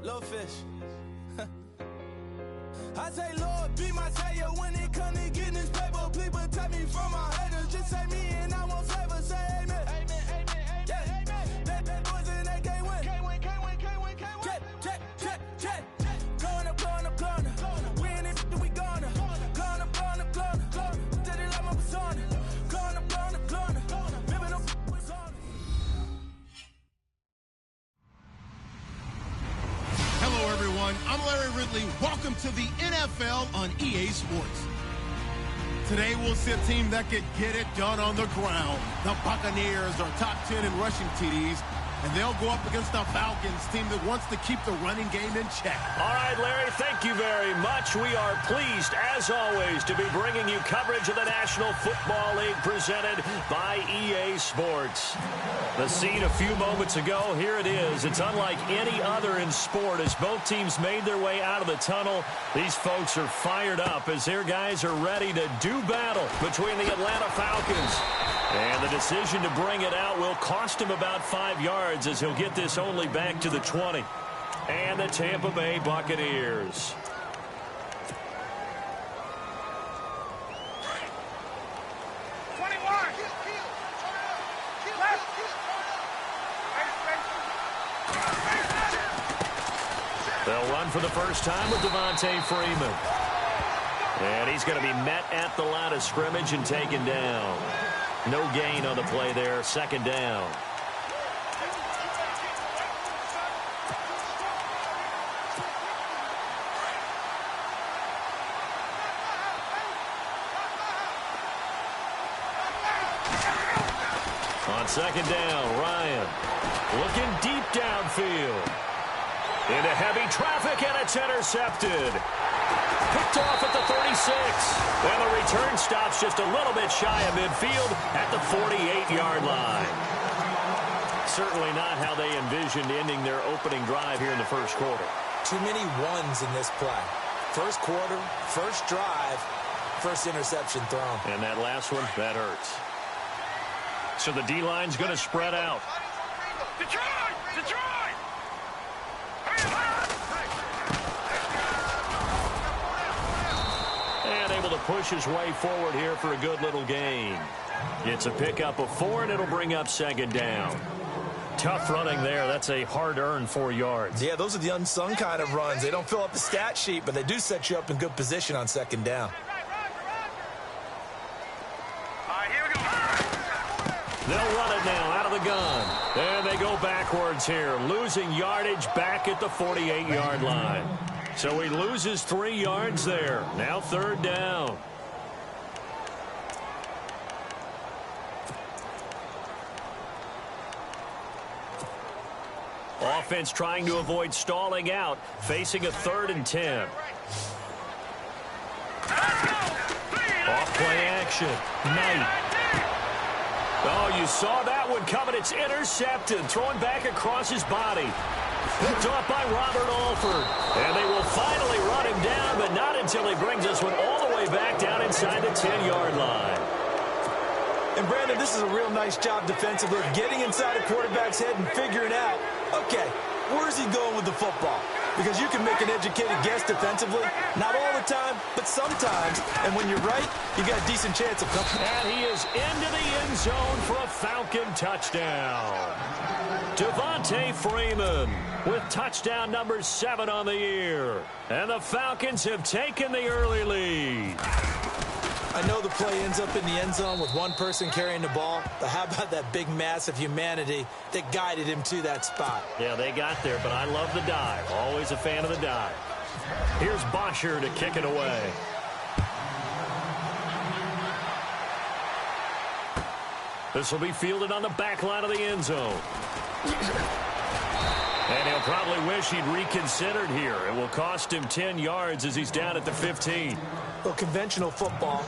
Little fish. I say, Lord, be my savior when it comes to getting this paper. Please protect me from my haters. Just say me and I want flavor. Say amen. Amen, amen, amen, yeah. Amen. That boys and they can't win. Can't win, can't win, can't win, can't win. Check. Going up. We in it, we gonna. Going up. Did it like my persona. Going up. Living up what's on it. Hello, everyone. I'm Larry Ridley. Welcome to the NFL on EA Sports. Today, we'll see a team that can get it done on the ground. The Buccaneers are top 10 in rushing TDs, and they'll go up against the Falcons team that wants to keep the running game in check. All right, Larry, thank you very much. We are pleased, as always, to be bringing you coverage of the National Football League presented by EA Sports. The scene a few moments ago, here it is. It's unlike any other in sport as both teams made their way out of the tunnel. These folks are fired up as their guys are ready to do battle between the Atlanta Falcons. And the decision to bring it out will cost him about 5 yards as he'll get this only back to the 20. And the Tampa Bay Buccaneers. They'll run for the first time with Devontae Freeman. And he's going to be met at the line of scrimmage and taken down. No gain on the play there, second down. On second down, Ryan looking deep downfield. Into heavy traffic, and it's intercepted. Picked off at the 36. And the return stops just a little bit shy of midfield at the 48-yard line. Certainly not how they envisioned ending their opening drive here in the first quarter. Too many ones in this play. First quarter, first drive, first interception thrown. And that last one, that hurts. So the D-line's going to spread out. Detroit! And able to push his way forward here for a good little gain. It's a pickup of 4, and it'll bring up second down. Tough running there. That's a hard-earned 4 yards. Yeah, those are the unsung kind of runs. They don't fill up the stat sheet, but they do set you up in good position on second down. They'll run it now out of the gun. And they go backwards here, losing yardage back at the 48-yard line. So he loses 3 yards there. Now third down. Offense trying to avoid stalling out, facing a 3rd and 10. Off play action. Knight. Oh, you saw that one coming. It's intercepted. Throwing back across his body. Picked off by Robert Alford. And they will finally run him down, but not until he brings this one all the way back down inside the 10-yard line. And, Brandon, this is a real nice job defensively, getting inside a quarterback's head and figuring out, okay, where's he going with the football? Because you can make an educated guess defensively. Not all the time, but sometimes. And when you're right, you got a decent chance of coming. And he is into the end zone for a Falcon touchdown. Devontae Freeman with touchdown number 7 on the year. And the Falcons have taken the early lead. I know the play ends up in the end zone with one person carrying the ball, but how about that big mass of humanity that guided him to that spot? Yeah, they got there, but I love the dive. Always a fan of the dive. Here's Bosher to kick it away. This will be fielded on the back line of the end zone. And he'll probably wish he'd reconsidered here. It will cost him 10 yards as he's down at the 15. Well, conventional football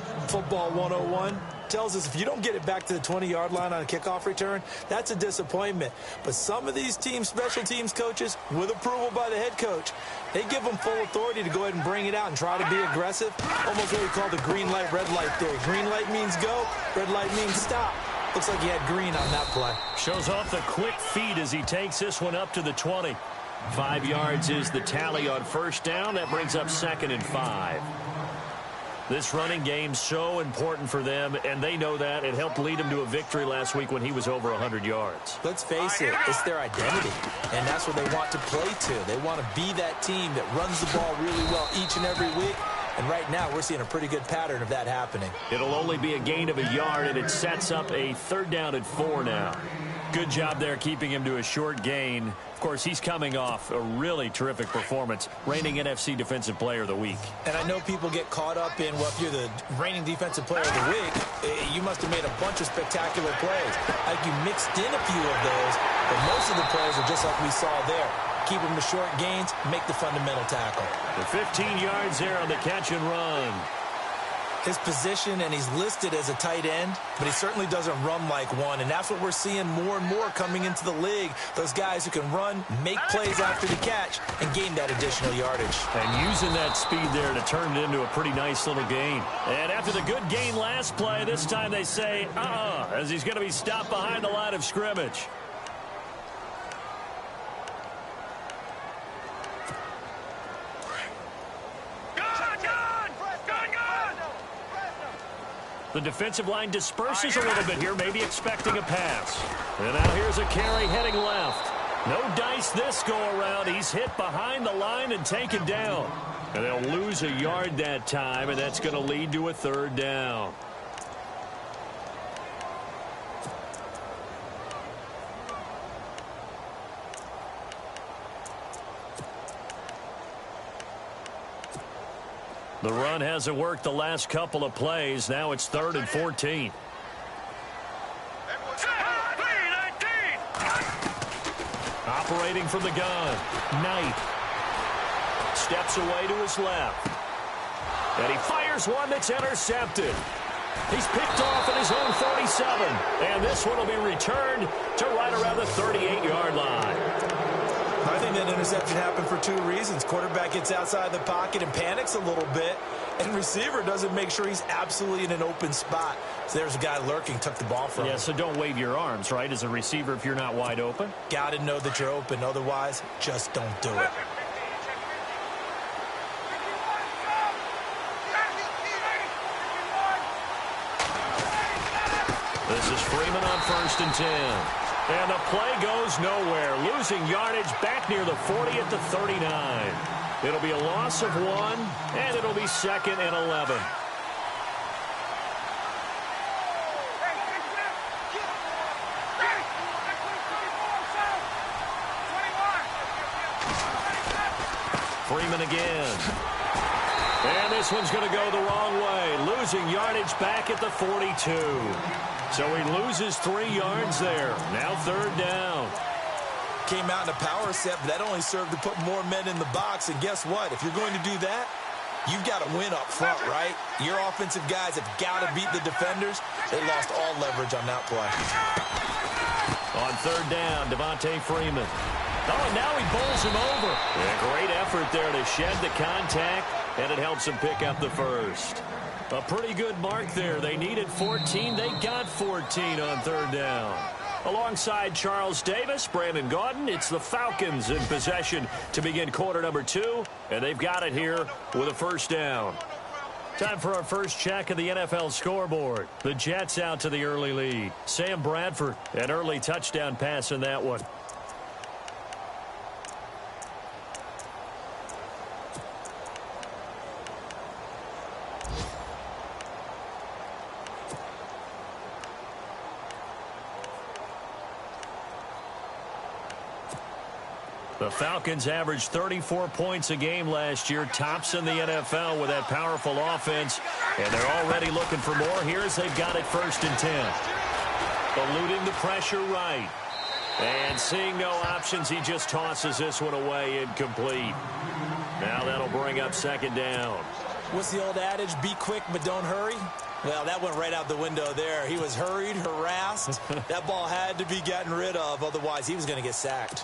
101, tells us if you don't get it back to the 20-yard line on a kickoff return, that's a disappointment. But some of these teams, special teams coaches, with approval by the head coach, they give them full authority to go ahead and bring it out and try to be aggressive. Almost what we call the green light, red light theory. Green light means go, red light means stop. Looks like he had green on that play. Shows off the quick feet as he takes this one up to the 20. 5 yards is the tally on first down. That brings up 2nd and 5. This running game so important for them, and they know that. It helped lead them to a victory last week when he was over 100 yards. Let's face it, it's their identity, and that's what they want to play to. They want to be that team that runs the ball really well each and every week, and right now we're seeing a pretty good pattern of that happening. It'll only be a gain of a yard, and it sets up a 3rd down and 4 now. Good job there keeping him to a short gain. Of course, he's coming off a really terrific performance, reigning NFC Defensive Player of the Week. And I know people get caught up in, well, if you're the reigning Defensive Player of the Week, you must have made a bunch of spectacular plays. Like you mixed in a few of those, but most of the plays are just like we saw there. Keep them to short gains, make the fundamental tackle. The 15 yards there on the catch and run. His position, and he's listed as a tight end, but he certainly doesn't run like one, and that's what we're seeing more and more coming into the league. Those guys who can run, make plays after the catch, and gain that additional yardage. And using that speed there to turn it into a pretty nice little gain. And after the good gain last play, this time they say, as he's going to be stopped behind the line of scrimmage. The defensive line disperses a little bit here, maybe expecting a pass. And now here's a carry heading left. No dice this go-around. He's hit behind the line and taken down. And they'll lose a yard that time, and that's going to lead to a 3rd down. The run hasn't worked the last couple of plays. Now it's 3rd and 14. Operating from the gun. Knight. Steps away to his left. And he fires one that's intercepted. He's picked off at his own 47. And this one will be returned to right around the 38-yard line. I think that interception happened for 2 reasons. Quarterback gets outside the pocket and panics a little bit, and receiver doesn't make sure he's absolutely in an open spot. So there's a guy lurking, took the ball from him. Yeah, so don't wave your arms, right, as a receiver if you're not wide open? Got to know that you're open. Otherwise, just don't do it. This is Freeman on 1st and 10. And the play goes nowhere. Losing yardage back near the 40 at the 39. It'll be a loss of 1, and it'll be 2nd and 11. Freeman again. And this one's going to go the wrong way. Losing yardage back at the 42. So he loses 3 yards there. Now 3rd down. Came out in a power set, but that only served to put more men in the box. And guess what? If you're going to do that, you've got to win up front, right? Your offensive guys have got to beat the defenders. They lost all leverage on that play. On 3rd down, Devontae Freeman. Oh, and now he bowls him over. A great effort there to shed the contact, and it helps him pick up the 1st. A pretty good mark there. They needed 14. They got 14 on 3rd down. Alongside Charles Davis, Brandon Gaudin, it's the Falcons in possession to begin quarter number 2, and they've got it here with a 1st down. Time for our first check of the NFL scoreboard. The Jets out to the early lead. Sam Bradford, an early touchdown pass in that one. The Falcons averaged 34 points a game last year, tops in the NFL with that powerful offense, and they're already looking for more. Here's they've got it 1st and 10. Eluding the pressure right. And seeing no options, he just tosses this one away incomplete. Now that'll bring up 2nd down. What's the old adage? Be quick, but don't hurry. Well, that went right out the window there. He was hurried, harassed. That ball had to be gotten rid of, otherwise he was going to get sacked.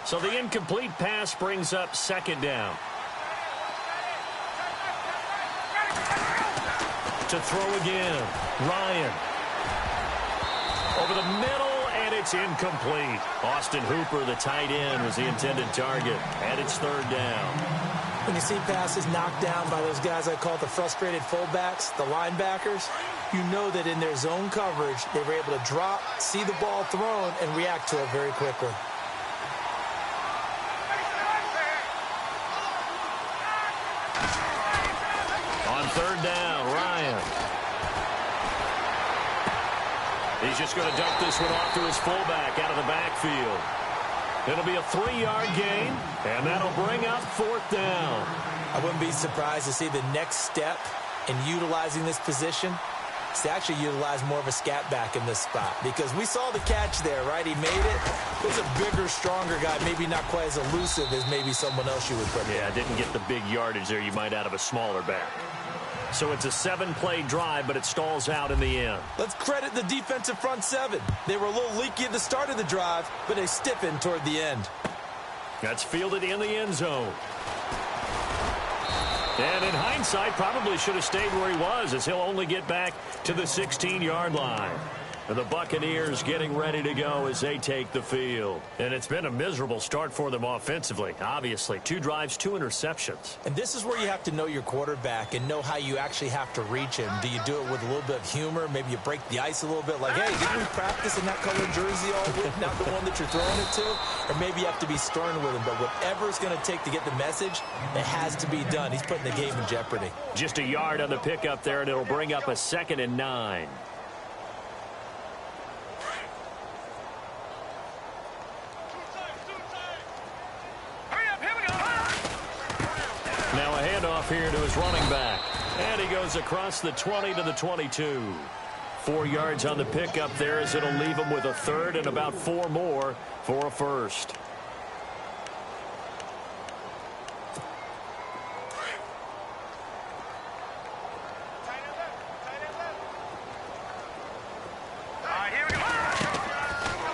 So the incomplete pass brings up 2nd down. To throw again, Ryan. Over the middle, and it's incomplete. Austin Hooper, the tight end, was the intended target, and it's third down. When you see passes knocked down by those guys I call the frustrated fullbacks, the linebackers, you know that in their zone coverage, they were able to drop, see the ball thrown, and react to it very quickly. On third down, Ryan. He's just going to dump this one off to his fullback out of the backfield. It'll be a 3-yard gain, and that'll bring up fourth down. I wouldn't be surprised to see the next step in utilizing this position is to actually utilize more of a scat back in this spot, because we saw the catch there, right? He made it. It was a bigger, stronger guy, maybe not quite as elusive as maybe someone else you would put in. Yeah, didn't get the big yardage there you might out of a smaller back. So it's a 7-play drive, but it stalls out in the end. Let's credit the defensive front seven. They were a little leaky at the start of the drive, but they stiffened toward the end. That's fielded in the end zone. And in hindsight, probably should have stayed where he was, as he'll only get back to the 16-yard line. And the Buccaneers getting ready to go as they take the field. And it's been a miserable start for them offensively, obviously. 2 drives, 2 interceptions. And this is where you have to know your quarterback and know how you actually have to reach him. Do you do it with a little bit of humor? Maybe you break the ice a little bit, like, hey, didn't we practice in that colored jersey all week, not the one that you're throwing it to? Or maybe you have to be stern with him. But whatever it's going to take to get the message, it has to be done. He's putting the game in jeopardy. Just a yard on the pickup there, and it'll bring up a 2nd and 9. Now a handoff here to his running back. And he goes across the 20 to the 22. 4 yards on the pickup there, as it'll leave him with a 3rd and about 4 more for a first.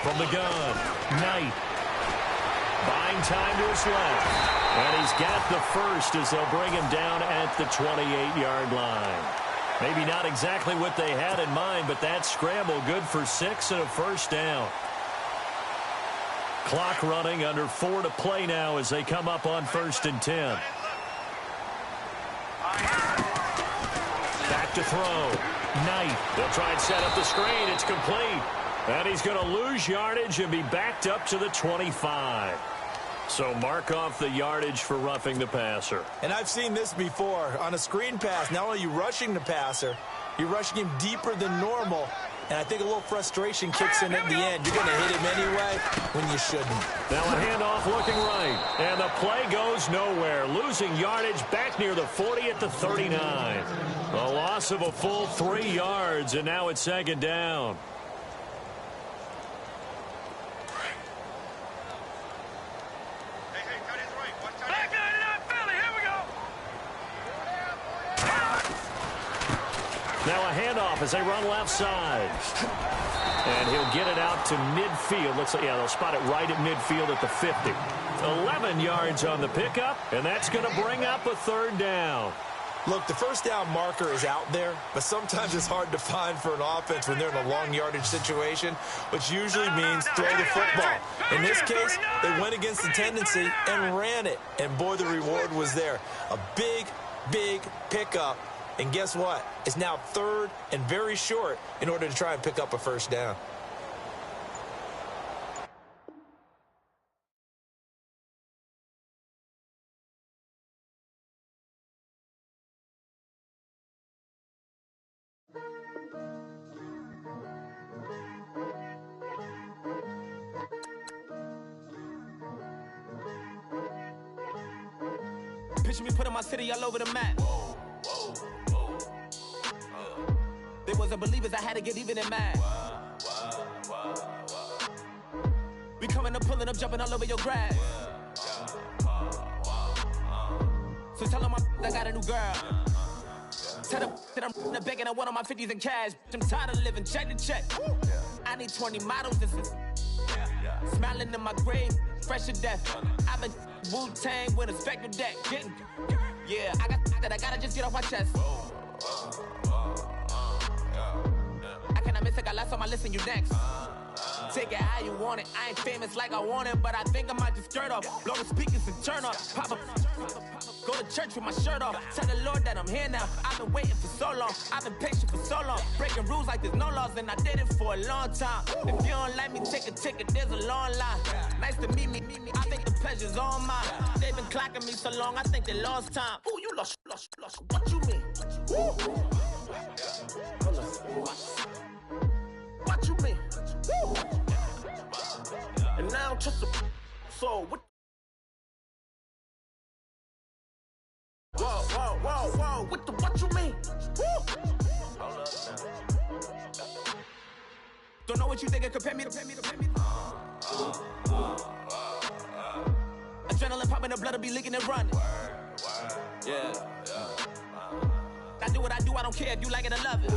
From the gun, Knight. Buying time to his left. And he's got the first as they'll bring him down at the 28-yard line. Maybe not exactly what they had in mind, but that scramble good for 6 and a first down. Clock running, under 4 to play now as they come up on 1st and 10. Back to throw. Knight. They'll try and set up the screen. It's complete. And he's going to lose yardage and be backed up to the 25. So mark off the yardage for roughing the passer. And I've seen this before. On a screen pass, not only are you rushing the passer, you're rushing him deeper than normal. And I think a little frustration kicks in at the end. You're going to hit him anyway when you shouldn't. Now a handoff looking right. And the play goes nowhere. Losing yardage back near the 40 at the 39. A loss of a full 3 yards, and now it's 2nd down. Now a handoff as they run left side. And he'll get it out to midfield. Looks like, yeah, they'll spot it right at midfield at the 50. 11 yards on the pickup, and that's going to bring up a 3rd down. Look, the first down marker is out there, but sometimes it's hard to find for an offense when they're in a long yardage situation, which usually means throw the football. In this case, they went against the tendency and ran it, and boy, the reward was there. A big, big pickup. And guess what? It's now 3rd and very short in order to try and pick up a first down. Picture me putting my city all over the map. They wasn't believers, I had to get even in mad. We coming up, pulling up, jumping all over your grass. So tell them I got a new girl. Tell them that I'm begging at one of my 50s in cash. I'm tired of living check to check. I need 20 models, this is smiling in my grave, fresh to death. I've been Wu-Tang with a spectral deck. Yeah, I gotta just get off my chest. I cannot miss, I got last time I listen, you next. Take it how you want it. I ain't famous like I want it, but I think I might just skirt off. Blow the speakers and turn up. Pop up. Go to church with my shirt off. Tell the Lord that I'm here now. I've been waiting for so long. I've been patient for so long. Breaking rules like there's no laws, and I did it for a long time. If you don't like me, take a ticket. There's a long line. Nice to meet me. I think the pleasure's all mine. They've been clocking me so long, I think they lost time. Ooh, you lost. What you mean? Woo. What you mean? Woo. And now just a so what? Whoa, what you mean? Woo. Don't know what you think, compare me to adrenaline popping, the blood will be leaking and running. Yeah. I do what I do, I don't care if you like it or love it.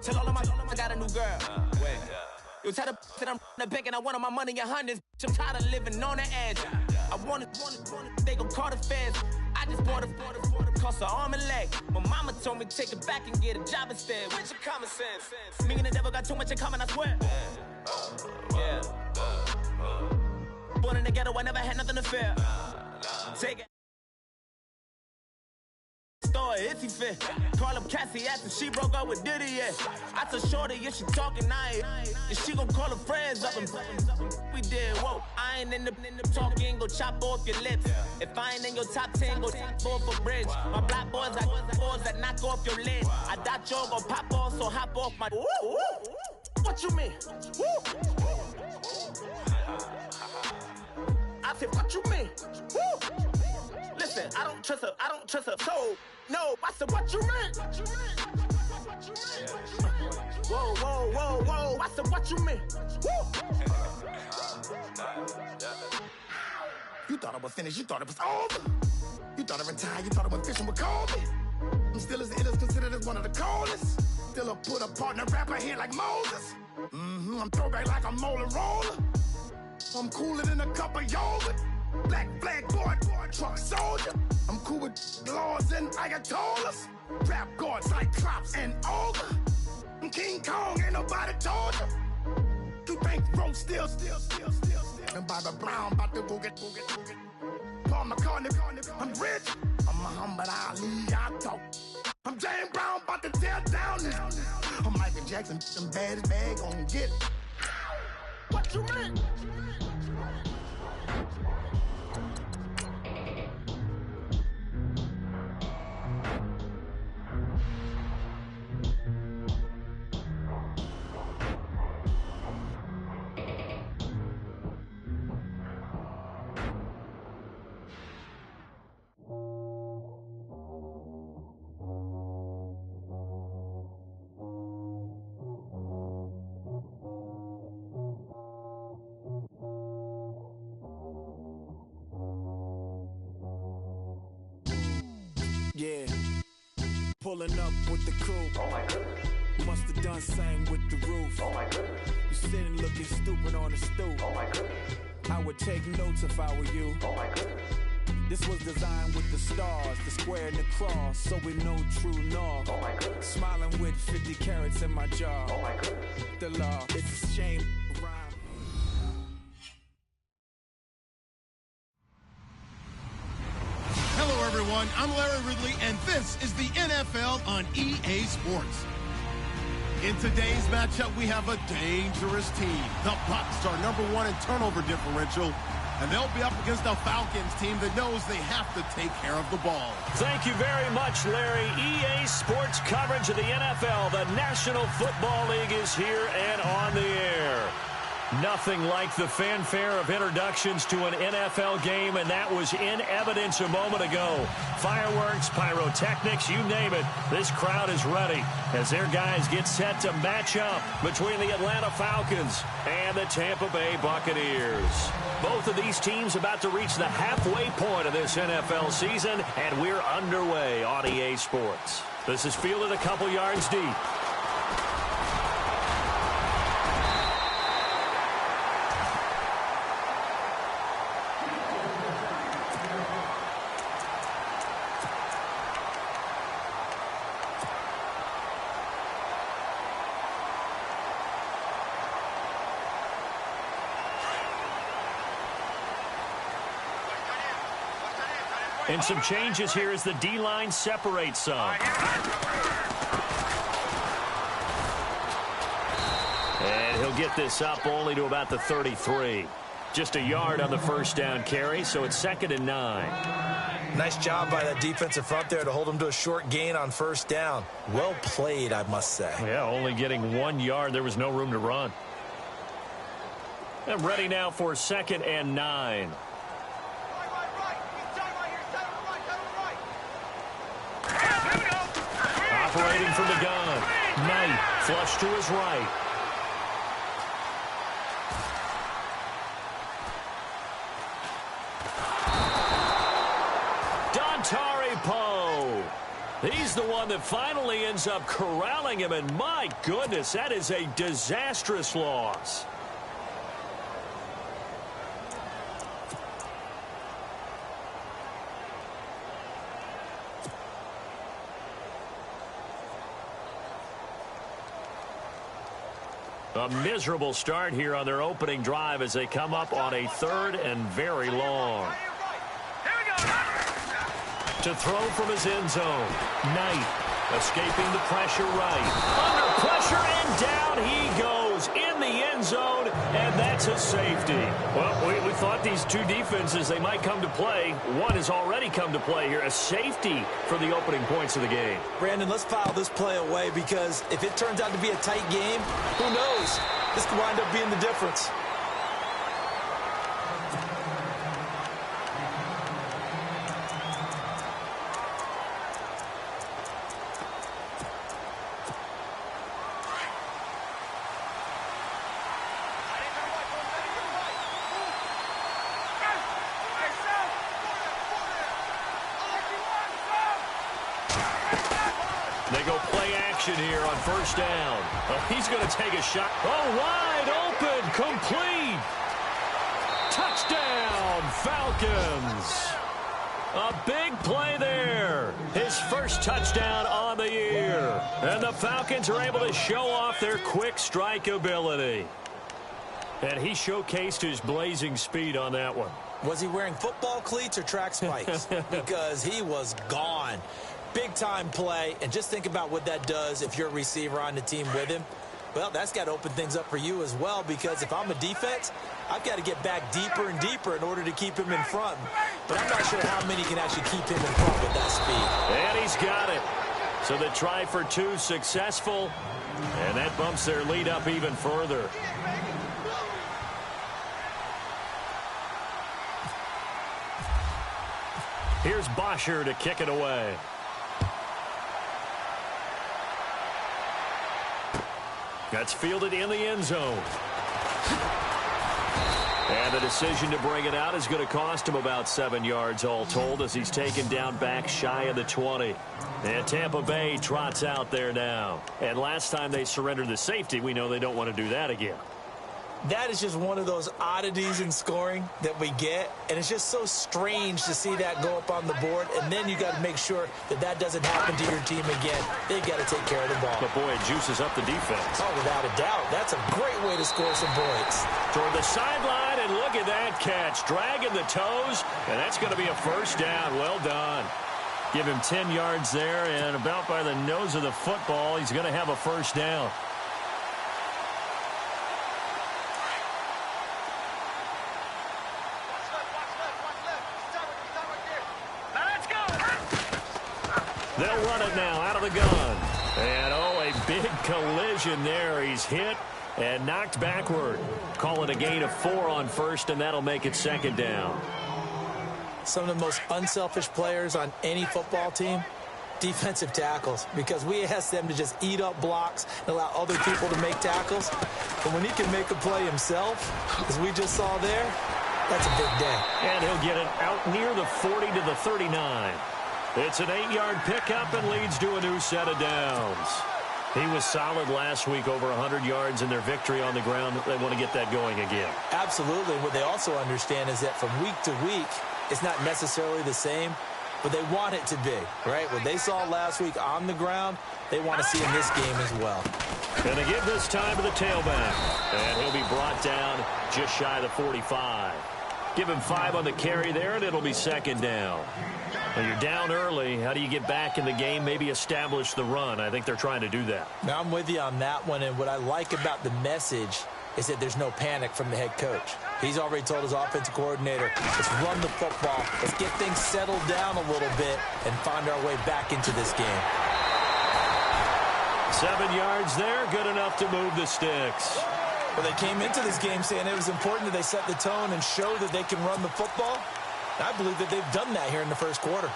Tell all of my I got a new girl. Wait. You tell the that I'm the bank and I want my money in hundreds. I'm tired of living on the edge. I want it, they gon' call the feds. I just bought a cost an arm and leg. My mama told me take it back and get a job instead. Where's your common sense? Me and the devil got too much in common, I swear. Yeah. Born in the ghetto, I never had nothing to fear. Take it. Store if he fit. Call up Cassie after she broke up with Diddy, yeah. I told Shorty if she talking, and she gon' call her friends up and we did, whoa. I ain't in the talking, go chop off your lips. If I ain't in your top 10, go fall for bridge. My black boys like boys that knock off your lid. I thought y'all gon' pop off, so hop off my. What you mean? I said, what you mean? Listen, I don't trust her, so no, I said, what you mean? Whoa, I said, what you mean? You thought I was finished, you thought it was over. You thought I retired, you thought I went fishing with Kobe. I'm still as it is considered as one of the coldest. Still a put a partner rapper here like Moses. I'm throwback like a molar roller. I'm cooler than a cup of yogurt. Black flag boy, truck soldier. I'm cool with laws and ayatollahs. Rap god, Cyclops and ogre. I'm King Kong, ain't nobody told you. You think road still. And Bobby Brown about to go get. Paul McCartney, I'm rich. I'm Muhammad Ali, I talk. I'm James Brown, about to tear down this. I'm Michael Jackson, them bad as bad, gon' get it. What you mean? Yeah, pulling up with the crew. Oh my goodness. Must have done same with the roof. Oh my goodness. You sitting looking stupid on the stoop. Oh my goodness. I would take notes if I were you. Oh my goodness. This was designed with the stars, the square and the cross, so we know true north. Oh my goodness. Smiling with 50 carats in my jaw. Oh my goodness. The law, it's a shame. Hello, everyone. I'm Larry Ridley, and this is the NFL on EA Sports. In today's matchup, we have a dangerous team. The Bucs are #1 in turnover differential, and they'll be up against a Falcons team that knows they have to take care of the ball. Thank you very much, Larry. EA Sports coverage of the NFL. The National Football League is here and on the air. Nothing like the fanfare of introductions to an NFL game, and that was in evidence a moment ago. Fireworks, pyrotechnics, you name it. This crowd is ready as their guys get set to match up between the Atlanta Falcons and the Tampa Bay Buccaneers. Both of these teams about to reach the halfway point of this NFL season, and we're underway on EA Sports. This is fielded a couple yards deep. And some changes here as the D-line separates some. And he'll get this up only to about the 33. Just a yard on the first down carry, so it's 2nd and 9. Nice job by that defensive front there to hold him to a short gain on first down. Well played, I must say. Yeah, only getting 1 yard. There was no room to run. And ready now for 2nd and 9. Operating from the gun. Knight flush to his right. He's the one that finally ends up corralling him, and my goodness, that is a disastrous loss. A miserable start here on their opening drive as they come up on a 3rd and very long. To throw from his end zone. Knight escaping the pressure right. Under pressure and down he goes in the end zone, and that's a safety. Well, we thought these two defenses, they might come to play. One has already come to play here. A safety for the opening points of the game. Brandon, let's file this play away because if it turns out to be a tight game, who knows? This could wind up being the difference. They go play action here on first down. Oh, he's going to take a shot. Oh, wide open, complete. Touchdown, Falcons. A big play there. His first touchdown on the year. And the Falcons are able to show off their quick strike ability. And he showcased his blazing speed on that one. Was he wearing football cleats or track spikes? Because he was gone. Big-time play, and just think about what that does if you're a receiver on the team with him. Well, that's got to open things up for you as well, because if I'm a defense, I've got to get back deeper and deeper in order to keep him in front. But I'm not sure how many can actually keep him in front with that speed. And he's got it. So the try for 2 successful, and that bumps their lead up even further. Here's Bosher to kick it away. That's fielded in the end zone. And the decision to bring it out is going to cost him about 7 yards all told as he's taken down back shy of the 20. And Tampa Bay trots out there now. And last time they surrendered the safety, we know they don't want to do that again. That is just one of those oddities in scoring that we get, and it's just so strange to see that go up on the board, and then you got to make sure that that doesn't happen to your team again. They've got to take care of the ball. But boy, it juices up the defense. Oh, without a doubt. That's a great way to score some points. Toward the sideline, and look at that catch. Dragging the toes, and that's going to be a first down. Well done. Give him 10 yards there, and about by the nose of the football, he's going to have a first down. They'll run it now out of the gun. And, oh, a big collision there. He's hit and knocked backward. Call it a gain of 4 on first, and that'll make it 2nd down. Some of the most unselfish players on any football team, defensive tackles, because we ask them to just eat up blocks and allow other people to make tackles. But when he can make a play himself, as we just saw there, that's a big day. And he'll get it out near the 40 to the 39. It's an 8-yard pickup and leads to a new set of downs. He was solid last week, over 100 yards in their victory on the ground. They want to get that going again. Absolutely. What they also understand is that from week to week, it's not necessarily the same, but they want it to be, right? What they saw last week on the ground, they want to see in this game as well. And they give this time to the tailback. And he'll be brought down just shy of the 45. Give him 5 on the carry there, and it'll be second down. Well, you're down early. How do you get back in the game, maybe establish the run? I think they're trying to do that. Now, I'm with you on that one, and what I like about the message is that there's no panic from the head coach. He's already told his offensive coordinator, let's run the football, let's get things settled down a little bit and find our way back into this game. 7 yards there, good enough to move the sticks. Well, they came into this game saying it was important that they set the tone and show that they can run the football. I believe that they've done that here in the first quarter.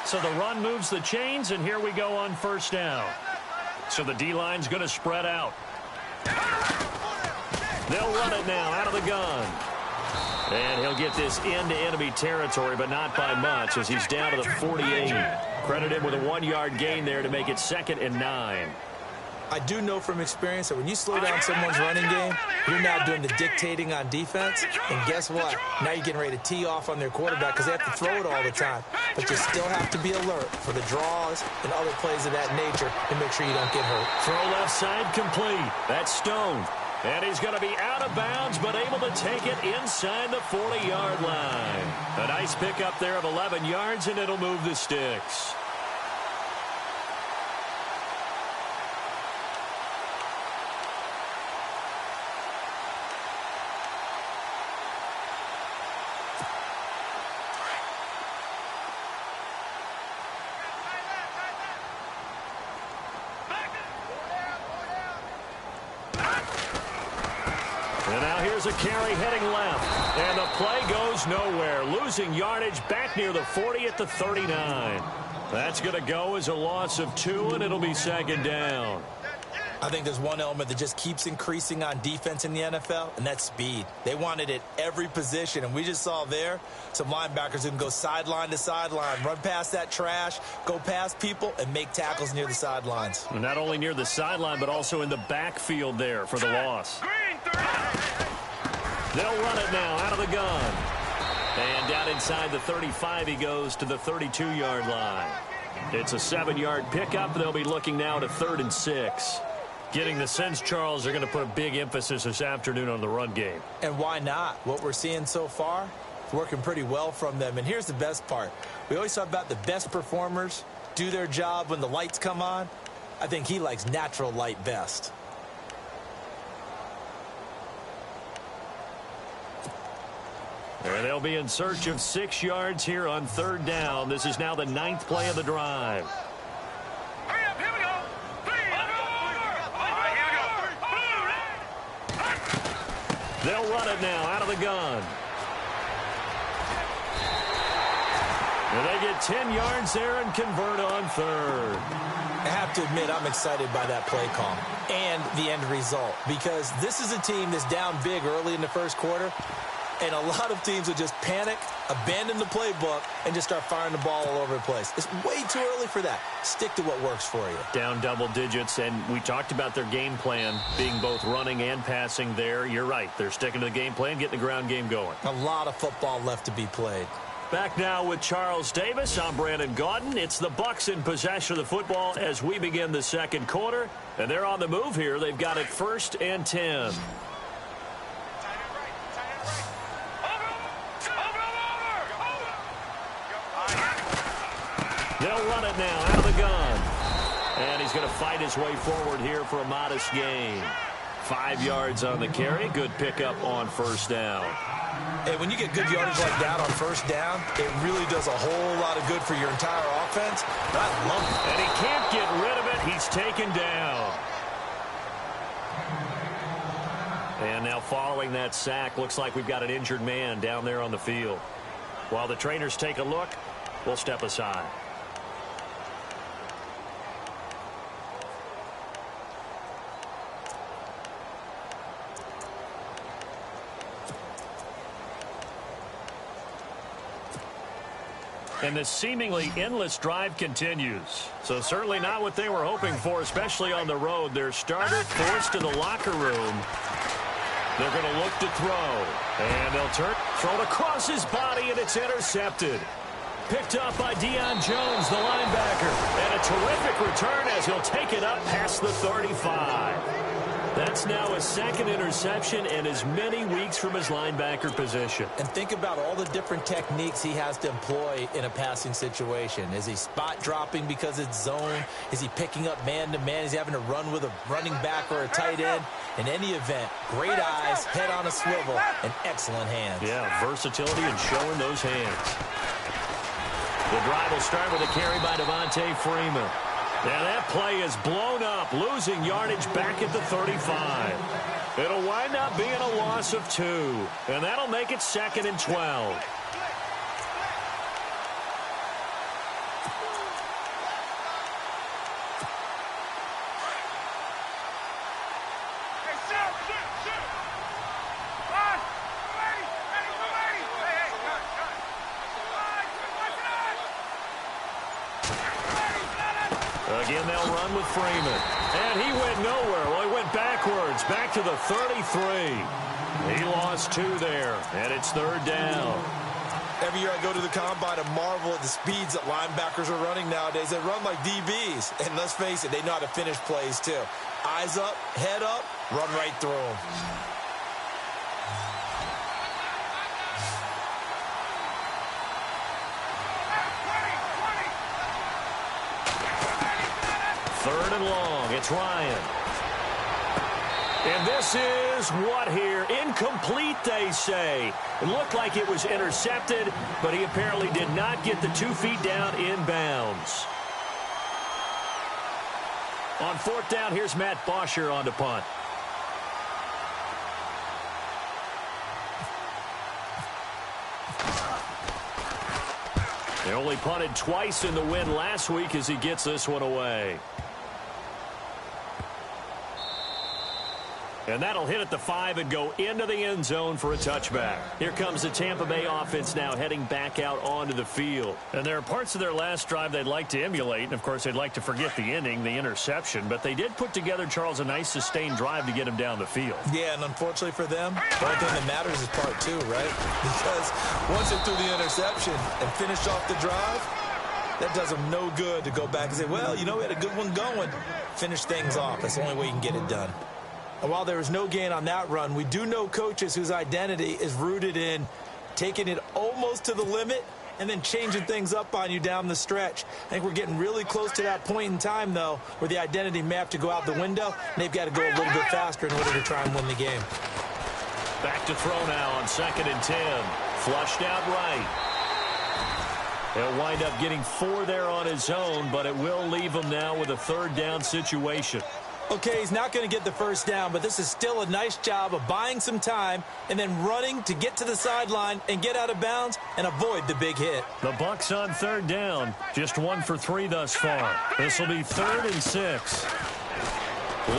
So the run moves the chains, and here we go on first down. So the D-line's going to spread out. They'll run it now out of the gun. And he'll get this into enemy territory, but not by much as he's down to the 48. Credit him with a 1-yard gain there to make it 2nd and 9. I do know from experience that when you slow down someone's running game, you're now doing the dictating on defense. And guess what? Now you're getting ready to tee off on their quarterback because they have to throw it all the time. But you still have to be alert for the draws and other plays of that nature to make sure you don't get hurt. Throw left side complete. That's Stone. And he's going to be out of bounds, but able to take it inside the 40-yard line. A nice pickup there of 11 yards, and it'll move the sticks. And now here's a carry heading left. And the play goes nowhere. Losing yardage back near the 40 at the 39. That's going to go as a loss of 2, and it'll be 2nd down. I think there's one element that just keeps increasing on defense in the NFL, and that's speed. They want it at every position, and we just saw there some linebackers who can go sideline to sideline, run past that trash, go past people, and make tackles near the sidelines. And not only near the sideline, but also in the backfield there for the loss. They'll run it now out of the gun. And down inside the 35, he goes to the 32-yard line. It's a 7-yard pickup. They'll be looking now to 3rd and 6. Getting the sense, Charles, they're going to put a big emphasis this afternoon on the run game. And why not? What we're seeing so far, it's working pretty well from them. And here's the best part. We always talk about the best performers do their job when the lights come on. I think he likes natural light best. And they'll be in search of 6 yards here on 3rd down. This is now the 9th play of the drive. They'll run it now out of the gun. And they get 10 yards there and convert on 3rd. I have to admit, I'm excited by that play call and the end result because this is a team that's down big early in the first quarter. And a lot of teams will just panic, abandon the playbook, and just start firing the ball all over the place. It's way too early for that. Stick to what works for you. Down double digits, and we talked about their game plan being both running and passing there. You're right. They're sticking to the game plan, getting the ground game going. A lot of football left to be played. Back now with Charles Davis. I'm Brandon Gaudin. It's the Bucs in possession of the football as we begin the second quarter. And they're on the move here. They've got it 1st and 10. They'll run it now out of the gun. And he's going to fight his way forward here for a modest gain. 5 yards on the carry. Good pickup on 1st down. Hey, when you get good yardage like that on 1st down, it really does a whole lot of good for your entire offense. I love it. And he can't get rid of it. He's taken down. And now following that sack, looks like we've got an injured man down there on the field. While the trainers take a look, we'll step aside. And this seemingly endless drive continues. So certainly not what they were hoping for, especially on the road. Their starter forced to the locker room. They're going to look to throw. And they'll throw it across his body, and it's intercepted. Picked up by Deion Jones, the linebacker. And a terrific return as he'll take it up past the 35. That's now his second interception and as many weeks from his linebacker position. And think about all the different techniques he has to employ in a passing situation. Is he spot dropping because it's zone? Is he picking up man-to-man? Is he having to run with a running back or a tight end? In any event, great eyes, head on a swivel, and excellent hands. Yeah, versatility and showing those hands. The drive will start with a carry by Devontae Freeman. Now that play is blown up, losing yardage back at the 35. It'll wind up being a loss of 2, and that'll make it 2nd and 12. Again, they'll run with Freeman. And he went nowhere. Well, he went backwards, back to the 33. He lost 2 there, and it's 3rd down. Every year I go to the combine and marvel at the speeds that linebackers are running nowadays. They run like DBs. And let's face it, they know how to finish plays too. Eyes up, head up, run right through them. Third and long. It's Ryan. And this is what here? Incomplete, they say. It looked like it was intercepted, but he apparently did not get the 2 feet down inbounds. On 4th down, here's Matt Bosher on to punt. They only punted twice in the win last week as he gets this one away. And that'll hit at the 5 and go into the end zone for a touchback. Here comes the Tampa Bay offense now heading back out onto the field. And there are parts of their last drive they'd like to emulate. And, of course, they'd like to forget the ending, the interception. But they did put together, Charles, a nice sustained drive to get him down the field. Yeah, and unfortunately for them, the only thing that matters is part 2, right? Because once they threw the interception and finished off the drive, that does them no good to go back and say, well, you know, we had a good one going. Finish things off. That's the only way you can get it done. And while there was no gain on that run, we do know coaches whose identity is rooted in taking it almost to the limit and then changing things up on you down the stretch. I think we're getting really close to that point in time, though, where the identity may have to go out the window, and they've got to go a little bit faster in order to try and win the game. Back to throw now on 2nd and 10. Flushed out right. He'll wind up getting 4 there on his own, but it will leave him now with a 3rd down situation. Okay, he's not going to get the first down, but this is still a nice job of buying some time and then running to get to the sideline and get out of bounds and avoid the big hit. The Bucs on 3rd down. Just 1 for 3 thus far. This will be 3rd and 6.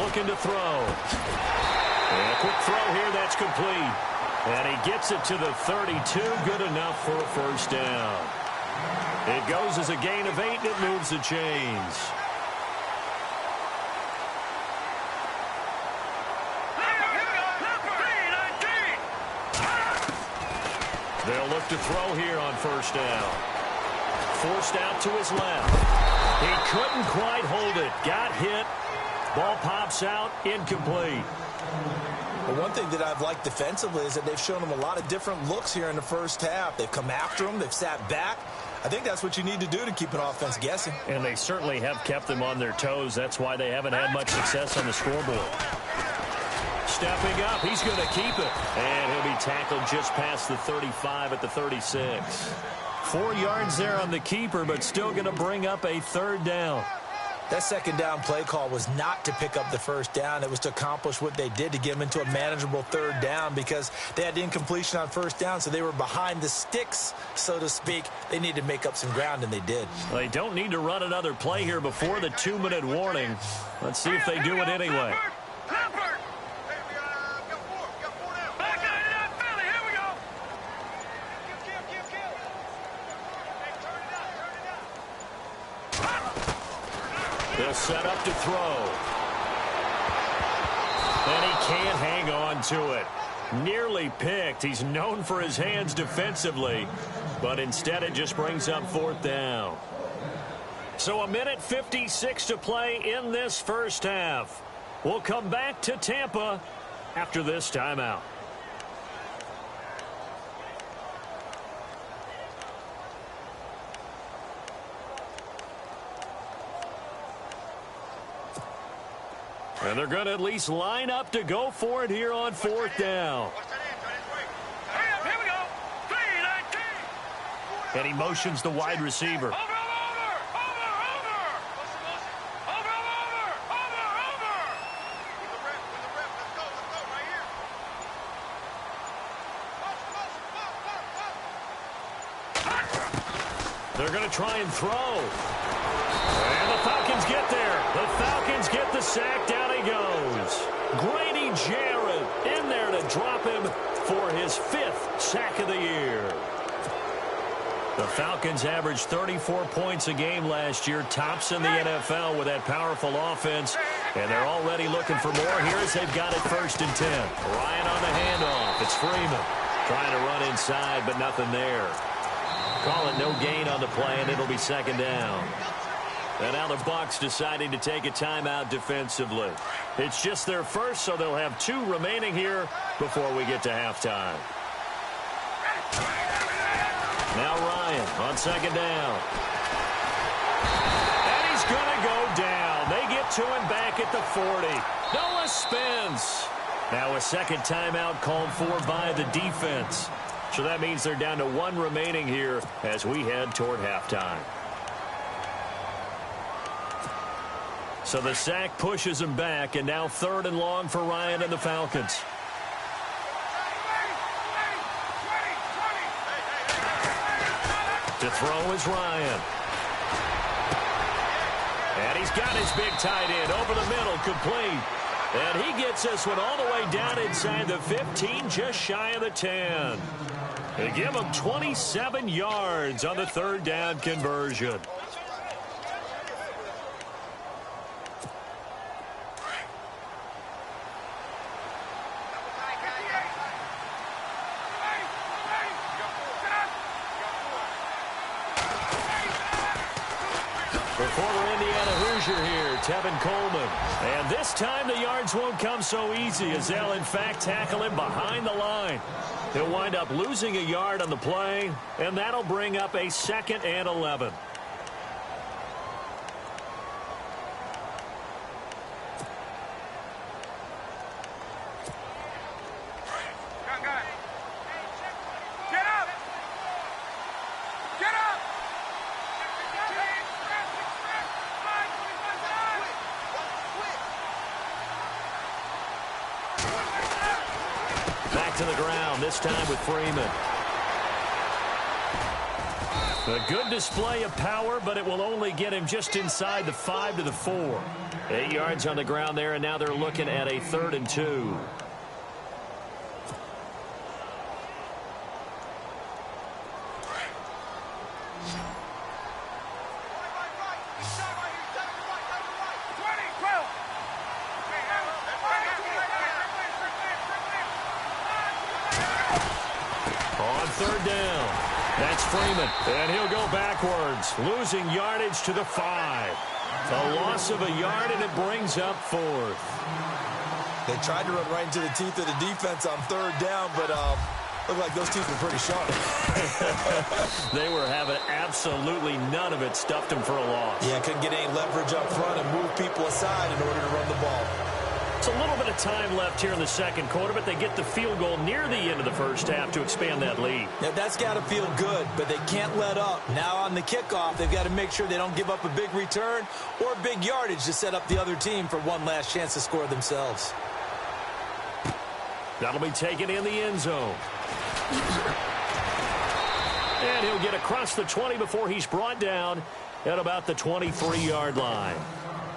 Looking to throw. And a quick throw here, that's complete. And he gets it to the 32. Good enough for a first down. It goes as a gain of 8, and it moves the chains. They'll look to throw here on 1st down. Forced out to his left. He couldn't quite hold it. Got hit. Ball pops out. Incomplete. Well, one thing that I've liked defensively is that they've shown him a lot of different looks here in the first half. They've come after him. They've sat back. I think that's what you need to do to keep an offense guessing. And they certainly have kept them on their toes. That's why they haven't had much success on the scoreboard. Stepping up, he's going to keep it. And he'll be tackled just past the 35 at the 36. 4 yards there on the keeper, but still going to bring up a 3rd down. That 2nd down play call was not to pick up the first down. It was to accomplish what they did to get them into a manageable 3rd down because they had incompletion on 1st down, so they were behind the sticks, so to speak. They needed to make up some ground, and they did. They don't need to run another play here before the 2-minute warning. Let's see if they do it anyway. They'll set up to throw. And he can't hang on to it. Nearly picked. He's known for his hands defensively, but instead it just brings up 4th down. So 1:56 to play in this first half. We'll come back to Tampa after this timeout. And they're going to at least line up to go for it here on 4th down. Here we go. 3-19. And he motions the wide receiver. Over. They're going to try and throw. And the Falcons get there. The Falcons get the sack. Down he goes. Grady Jarrett in there to drop him for his 5th sack of the year. The Falcons averaged 34 points a game last year, tops in the NFL with that powerful offense, and they're already looking for more here as they've got it 1st and 10. Ryan on the handoff. It's Freeman trying to run inside, but nothing there. Call it no gain on the play, and it'll be 2nd down. And now the Bucs deciding to take a timeout defensively. It's just their first, so they'll have 2 remaining here before we get to halftime. Now Ryan on 2nd down. And he's going to go down. They get to him back at the 40. Noah spins. Now a 2nd timeout called for by the defense. So that means they're down to 1 remaining here as we head toward halftime. So the sack pushes him back, and now 3rd and long for Ryan and the Falcons. To throw is Ryan. And he's got his big tight end over the middle, complete. And he gets this one all the way down inside the 15, just shy of the 10. They give him 27 yards on the 3rd down conversion. For former Indiana Hoosier here, Tevin Coleman. And this time the yards won't come so easy as they'll in fact tackle him behind the line. He'll wind up losing a yard on the play, and that'll bring up a 2nd and 11. To the ground, this time with Freeman. A good display of power, but it will only get him just inside the 5 to the 4. 8 yards on the ground there, and now they're looking at a 3rd and 2. Freeman, and he'll go backwards, losing yardage to the 5. A loss of a yard, and it brings up 4th. They tried to run right into the teeth of the defense on 3rd down, but looked like those teeth were pretty sharp. They were having absolutely none of it, stuffed them for a loss. Yeah, couldn't get any leverage up front and move people aside in order to run the ball. It's a little bit of time left here in the 2nd quarter, but they get the field goal near the end of the 1st half to expand that lead. Yeah, that's got to feel good, but they can't let up. Now on the kickoff, they've got to make sure they don't give up a big return or big yardage to set up the other team for one last chance to score themselves. That'll be taken in the end zone. And he'll get across the 20 before he's brought down at about the 23-yard line.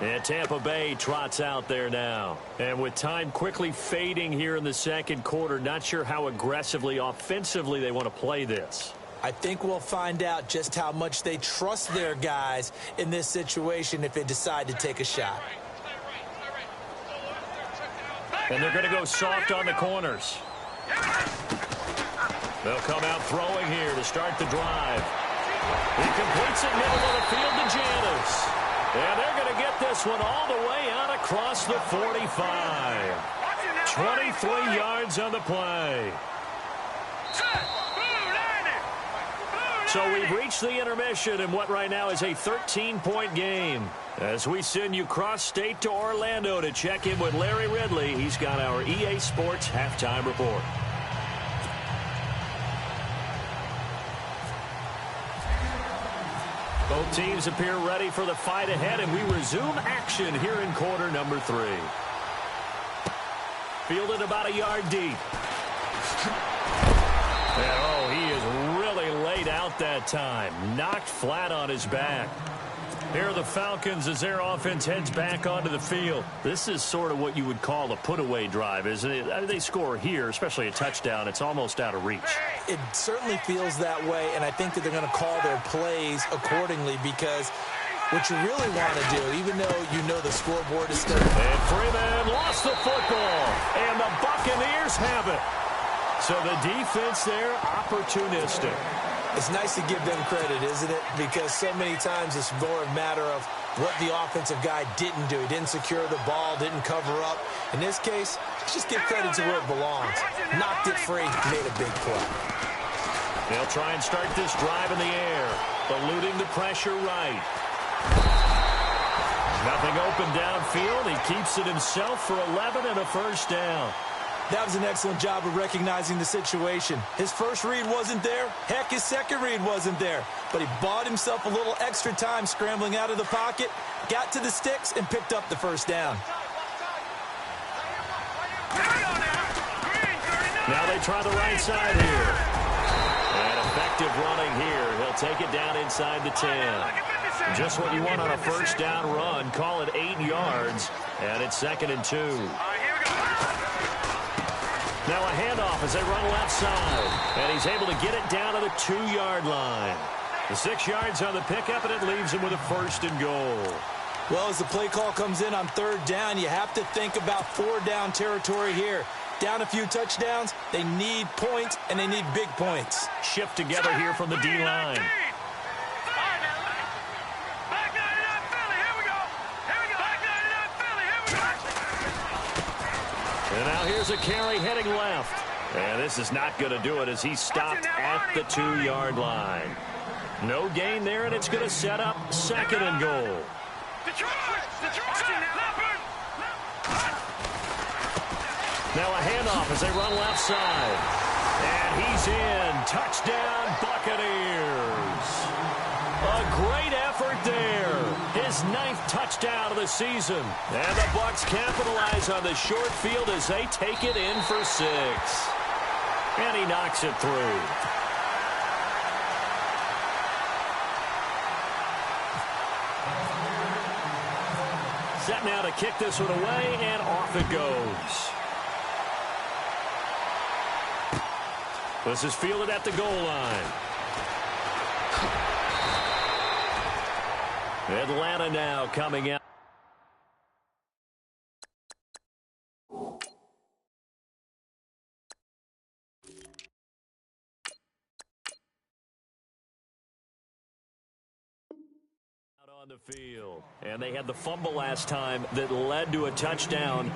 And Tampa Bay trots out there now. And with time quickly fading here in the 2nd quarter, not sure how aggressively, offensively they want to play this. I think we'll find out just how much they trust their guys in this situation if they decide to take a shot. And they're going to go soft on the corners. They'll come out throwing here to start the drive. He completes it middle of the field to Janis. And they're going to get this one all the way out across the 45. 23 yards on the play. So we've reached the intermission in what right now is a 13-point game. As we send you cross-state to Orlando to check in with Larry Ridley, he's got our EA Sports halftime report. Both teams appear ready for the fight ahead, and we resume action here in quarter number 3. Fielded about a yard deep. And, oh, he is really laid out that time. Knocked flat on his back. Here are the Falcons as their offense heads back onto the field. This is sort of what you would call a put-away drive, isn't it? I mean, they score here, especially a touchdown. It's almost out of reach. It certainly feels that way, and I think that they're going to call their plays accordingly because what you really want to do, even though you know the scoreboard is still... And Freeman lost the football, and the Buccaneers have it. So the defense there, opportunistic. It's nice to give them credit, isn't it? Because so many times it's more a matter of what the offensive guy didn't do. He didn't secure the ball, didn't cover up. In this case, just give credit to where it belongs. Knocked it free, made a big play. They'll try and start this drive in the air, eluding the pressure right. Nothing open downfield. He keeps it himself for 11 and a first down. That was an excellent job of recognizing the situation. His first read wasn't there. Heck, his second read wasn't there. But he bought himself a little extra time scrambling out of the pocket, got to the sticks, and picked up the first down. Now they try the right side here. And effective running here. He'll take it down inside the 10. Just what you want on a first down run. Call it 8 yards. And it's 2nd and 2. Now a handoff as they run left side. And he's able to get it down to the 2-yard line. The 6 yards on the pickup, and it leaves him with a 1st and goal. Well, as the play call comes in on 3rd down, you have to think about 4-down territory here. Down a few touchdowns, they need points, and they need big points. Shift together here from the D-line. And now here's a carry heading left. And this is not going to do it as he's stopped at the 2-yard line. No gain there, and it's going to set up 2nd and goal. Now a handoff as they run left side. And he's in. Touchdown, Buccaneers. A great effort there. His 9th touchdown of the season. And the Bucs capitalize on the short field as they take it in for 6. And he knocks it through. Set now to kick this one away, and off it goes. This is fielded at the goal line. Atlanta now coming out. On the field. And they had the fumble last time that led to a touchdown.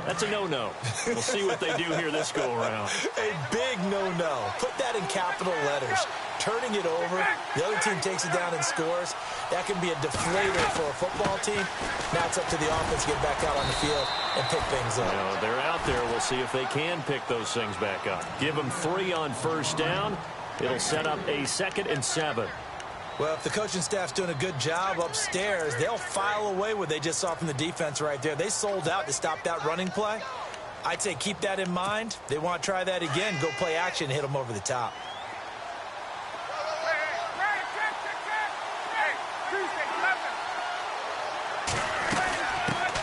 That's a no-no. We'll see what they do here this go-around. A big no-no. Put that in capital letters. Turning it over, the other team takes it down and scores. That can be a deflator for a football team. Now it's up to the offense to get back out on the field and pick things up. Well, they're out there. We'll see if they can pick those things back up. Give them 3 on first down. It'll set up a 2nd and 7. Well, if the coaching staff's doing a good job upstairs, they'll file away what they just saw from the defense right there. They sold out to stop that running play. I'd say keep that in mind. They want to try that again. Go play action and hit them over the top.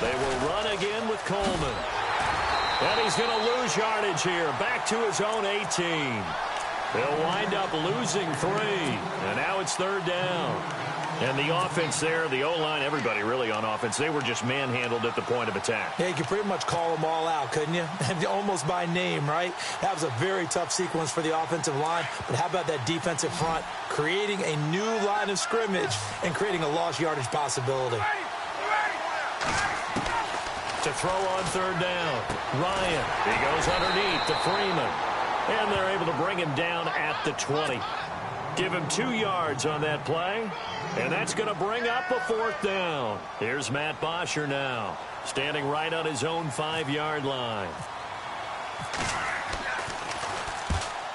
They will run again with Coleman. And he's going to lose yardage here. Back to his own 18. They'll wind up losing 3. And now it's 3rd down. And the offense there, the O-line, everybody really on offense, they were just manhandled at the point of attack. Yeah, you could pretty much call them all out, couldn't you? Almost by name, right? That was a very tough sequence for the offensive line. But how about that defensive front creating a new line of scrimmage and creating a lost yardage possibility? to throw on third down. Ryan, he goes underneath to Freeman. And they're able to bring him down at the 20. Give him 2 yards on that play. And that's going to bring up a fourth down. Here's Matt Bosher now, standing right on his own 5-yard line.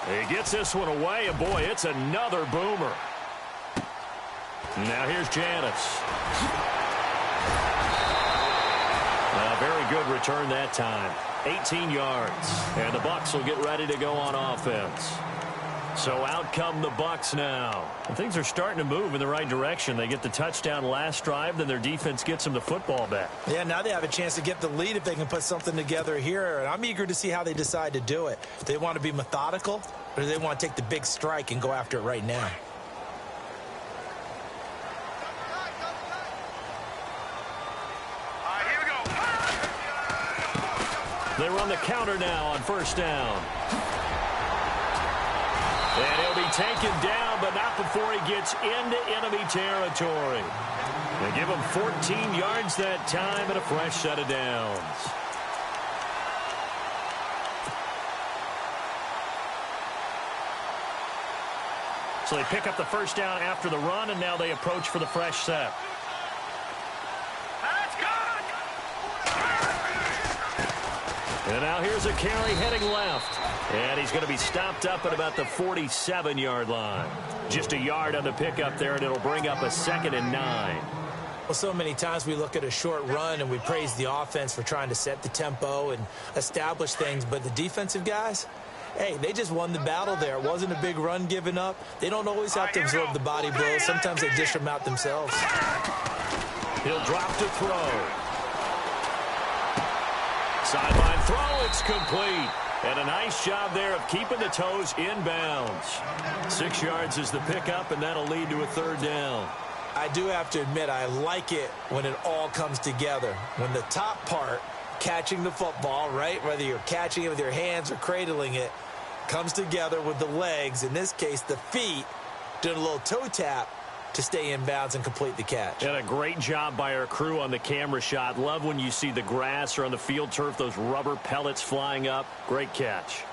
He gets this one away, and boy, it's another boomer. Now here's Janice. A very good return that time. 18 yards. And the Bucs will get ready to go on offense. So out come the Bucs now. And things are starting to move in the right direction. They get the touchdown last drive, then their defense gets them the football back. Yeah, now they have a chance to get the lead if they can put something together here. And I'm eager to see how they decide to do it. Do they want to be methodical, or do they want to take the big strike and go after it right now? They run the counter now on first down. And he'll be taken down, but not before he gets into enemy territory. They give him 14 yards that time and a fresh set of downs. So they pick up the first down after the run, and now they approach for the fresh set. And now here's a carry heading left. And he's going to be stopped up at about the 47-yard line. Just a yard on the pickup there, and it'll bring up a 2nd and 9. Well, so many times we look at a short run and we praise the offense for trying to set the tempo and establish things. But the defensive guys, hey, they just won the battle there. It wasn't a big run given up. They don't always have to absorb the body blows. Sometimes they dish them out themselves. He'll drop to throw. Sideline throw, it's complete. And a nice job there of keeping the toes inbounds. 6 yards is the pickup, and that'll lead to a third down. I do have to admit, I like it when it all comes together. When the top part, catching the football, right, whether you're catching it with your hands or cradling it, comes together with the legs, in this case the feet, doing a little toe tap to stay in bounds and complete the catch. And a great job by our crew on the camera shot. Love when you see the grass or on the field turf, those rubber pellets flying up. Great catch.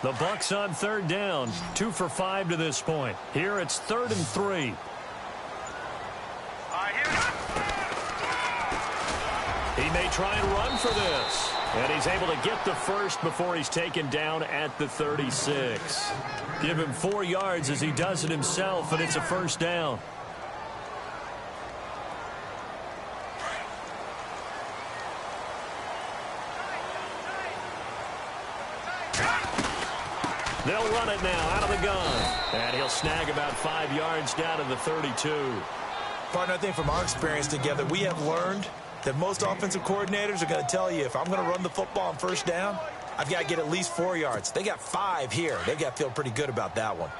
The Bucs on third down, 2 for 5 to this point. Here it's 3rd and 3. He may try and run for this. And he's able to get the first before he's taken down at the 36. Give him 4 yards as he does it himself, and it's a first down. They'll run it now out of the gun. And he'll snag about 5 yards down to the 32. Partner, I think from our experience together, we have learned that most offensive coordinators are going to tell you, if I'm going to run the football on first down, I've got to get at least 4 yards. They got 5 here. They've got to feel pretty good about that one.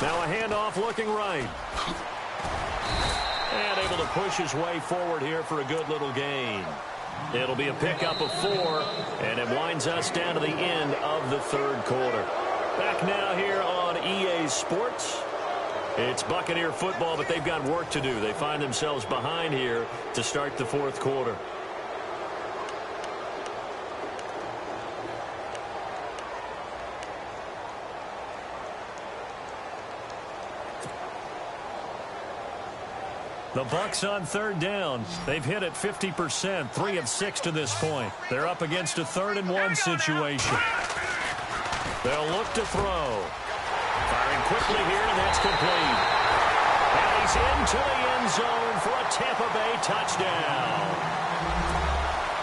Now a handoff looking right. And able to push his way forward here for a good little gain. It'll be a pickup of 4, and it winds us down to the end of the third quarter. Back now here on EA Sports. It's Buccaneer football, but they've got work to do. They find themselves behind here to start the fourth quarter. The Bucs on third down. They've hit it 50%, 3 of 6 to this point. They're up against a 3rd and 1 situation. They'll look to throw. Firing quickly here, and that's complete. And he's into the end zone for a Tampa Bay touchdown.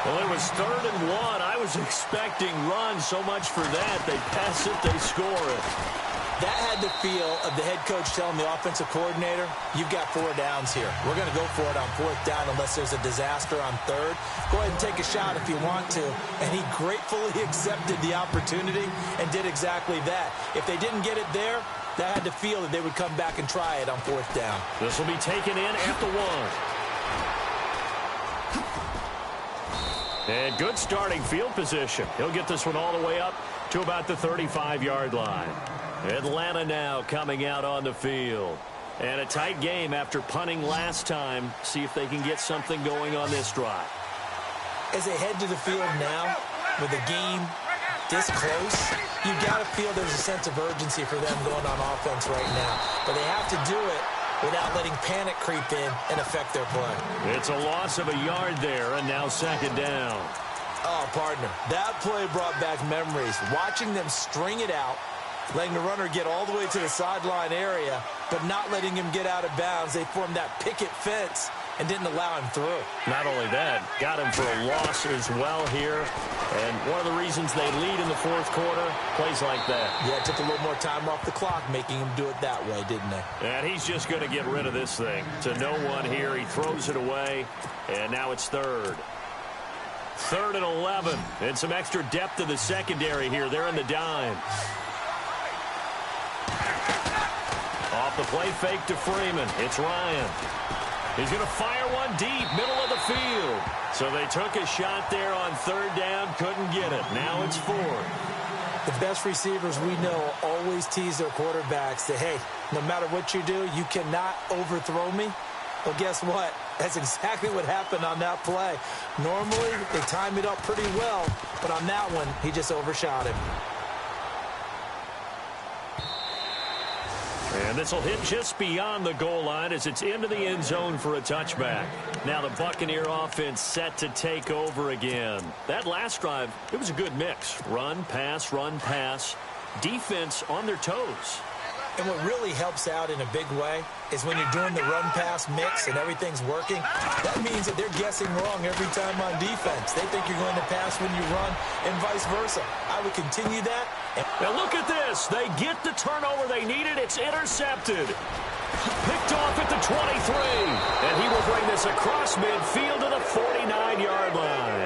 Well, it was 3rd and 1. I was expecting runs, so much for that. They pass it, they score it. That had the feel of the head coach telling the offensive coordinator, you've got 4 downs here. We're going to go for it on 4th down unless there's a disaster on 3rd. Go ahead and take a shot if you want to. And he gratefully accepted the opportunity and did exactly that. If they didn't get it there, that had the feel that they would come back and try it on 4th down. This will be taken in at the 1. And good starting field position. He'll get this one all the way up to about the 35-yard line. Atlanta now coming out on the field. And a tight game after punting last time. See if they can get something going on this drive. As they head to the field now, with the game this close, you got to feel there's a sense of urgency for them going on offense right now. But they have to do it without letting panic creep in and affect their play. It's a loss of a yard there, and now second down. Oh, partner, that play brought back memories. Watching them string it out, letting the runner get all the way to the sideline area, but not letting him get out of bounds. They formed that picket fence and didn't allow him through. Not only that, got him for a loss as well here. And one of the reasons they lead in the fourth quarter, plays like that. Yeah, it took a little more time off the clock, making him do it that way, didn't they? And he's just going to get rid of this thing. To no one here, he throws it away, and now it's third. 3rd and 11, and some extra depth in the secondary here. They're in the dime. Off the play fake to Freeman. It's Ryan. He's going to fire one deep, middle of the field. So they took a shot there on 3rd down, couldn't get it. Now it's 4th. The best receivers we know always tease their quarterbacks that, hey, no matter what you do, you cannot overthrow me. Well, guess what? That's exactly what happened on that play. Normally, they time it up pretty well, but on that one, he just overshot him. And this will hit just beyond the goal line as it's into the end zone for a touchback. Now the Buccaneer offense set to take over again. That last drive, it was a good mix. Run, pass, defense on their toes. And what really helps out in a big way is when you're doing the run-pass mix and everything's working, that means that they're guessing wrong every time on defense. They think you're going to pass when you run and vice versa. I would continue that. Now look at this. They get the turnover they needed. It's intercepted. Picked off at the 23. And he will bring this across midfield to the 49-yard line.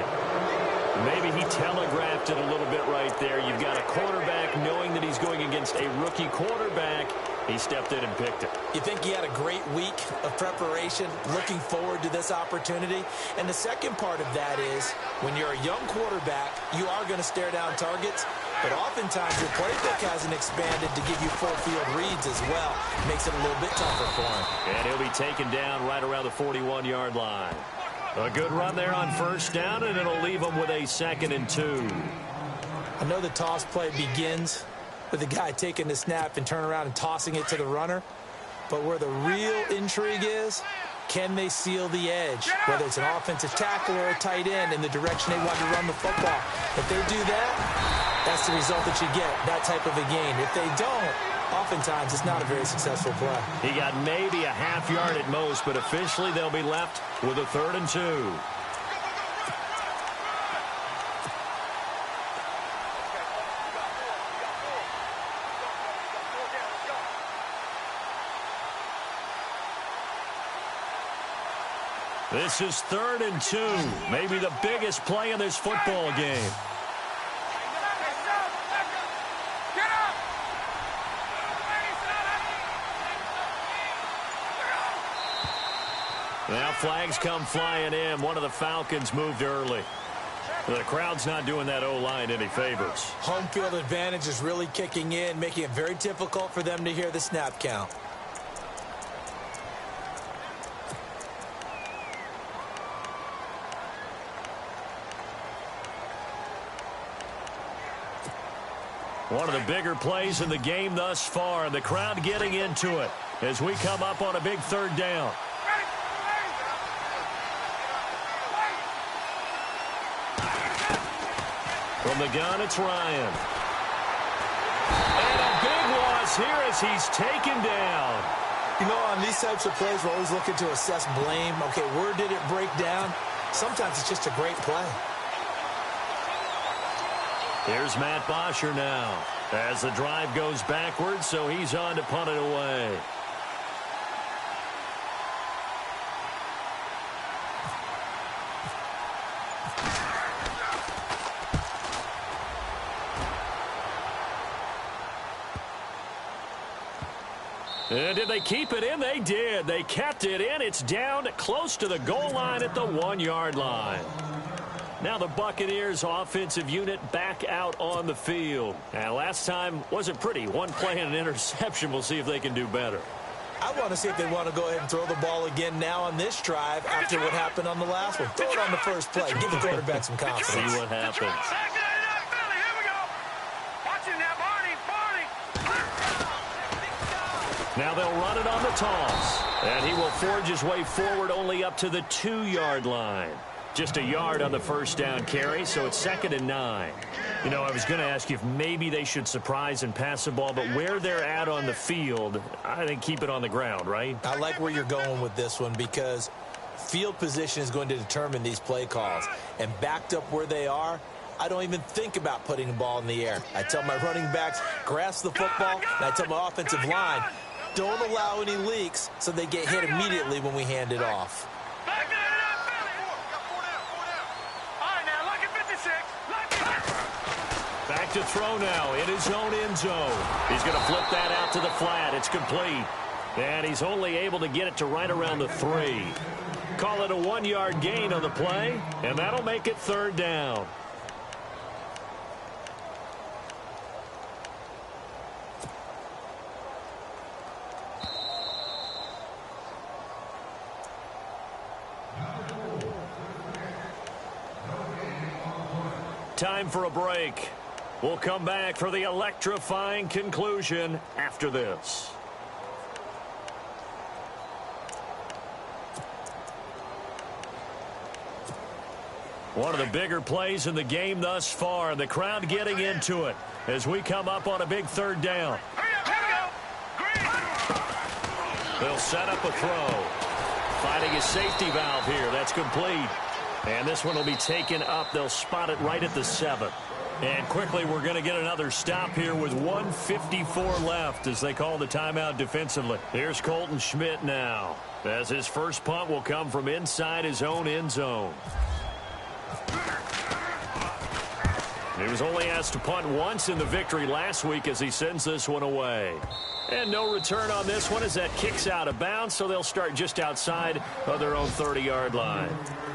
Maybe he telegraphed it a little bit right there. You've got a quarterback knowing that he's going against a rookie quarterback. He stepped in and picked it. You think he had a great week of preparation, looking forward to this opportunity? And the second part of that is, when you're a young quarterback, you are going to stare down targets, but oftentimes your playbook hasn't expanded to give you full field reads as well. Makes it a little bit tougher for him. And he'll be taken down right around the 41-yard line. A good run there on 1st down, and it'll leave them with a 2nd and 2. I know the toss play begins with the guy taking the snap and turning around and tossing it to the runner. But where the real intrigue is, can they seal the edge? Whether it's an offensive tackle or a tight end in the direction they want to run the football. If they do that, that's the result that you get, that type of a gain. If they don't, oftentimes it's not a very successful play. He got maybe a half yard at most, but officially they'll be left with a 3rd and 2. This is 3rd and 2, maybe the biggest play in this football game. Now flags come flying in. One of the Falcons moved early. The crowd's not doing that O-line any favors. Home field advantage is really kicking in, making it very difficult for them to hear the snap count. One of the bigger plays in the game thus far, and the crowd getting into it as we come up on a big 3rd down. From the gun, it's Ryan. And a big loss here as he's taken down. You know, on these types of plays, we're always looking to assess blame. Okay, where did it break down? Sometimes it's just a great play. Here's Matt Bosher now as the drive goes backwards, so he's on to punt it away. And did they keep it in? They did. They kept it in. It's down close to the goal line at the 1-yard line. Now the Buccaneers offensive unit back out on the field. And last time wasn't pretty. One play and an interception. We'll see if they can do better. I want to see if they want to go ahead and throw the ball again now on this drive after what happened on the last one. Throw it on the first play. Give the quarterback some confidence. See what happens. Now they'll run it on the toss. And he will forge his way forward only up to the 2-yard line. Just a yard on the first down carry, so it's 2nd and 9. You know, I was going to ask you if maybe they should surprise and pass the ball, but where they're at on the field, I think keep it on the ground, right? I like where you're going with this one because field position is going to determine these play calls. And backed up where they are, I don't even think about putting the ball in the air. I tell my running backs, grasp the football, and I tell my offensive line, don't allow any leaks so they get hit immediately when we hand it off. Back to throw now in his own end zone. He's going to flip that out to the flat. It's complete. And he's only able to get it to right around the 3. Call it a 1-yard gain on the play, and that'll make it 3rd down. Time for a break. We'll come back for the electrifying conclusion after this. One of the bigger plays in the game thus far. The crowd getting into it as we come up on a big 3rd down. They'll set up a throw. Finding a safety valve here. That's complete. And this one will be taken up. They'll spot it right at the 7. And quickly, we're going to get another stop here with 1:54 left as they call the timeout defensively. Here's Colton Schmidt now, as his first punt will come from inside his own end zone. He was only asked to punt once in the victory last week as he sends this one away. And no return on this one as that kicks out of bounds, so they'll start just outside of their own 30-yard line.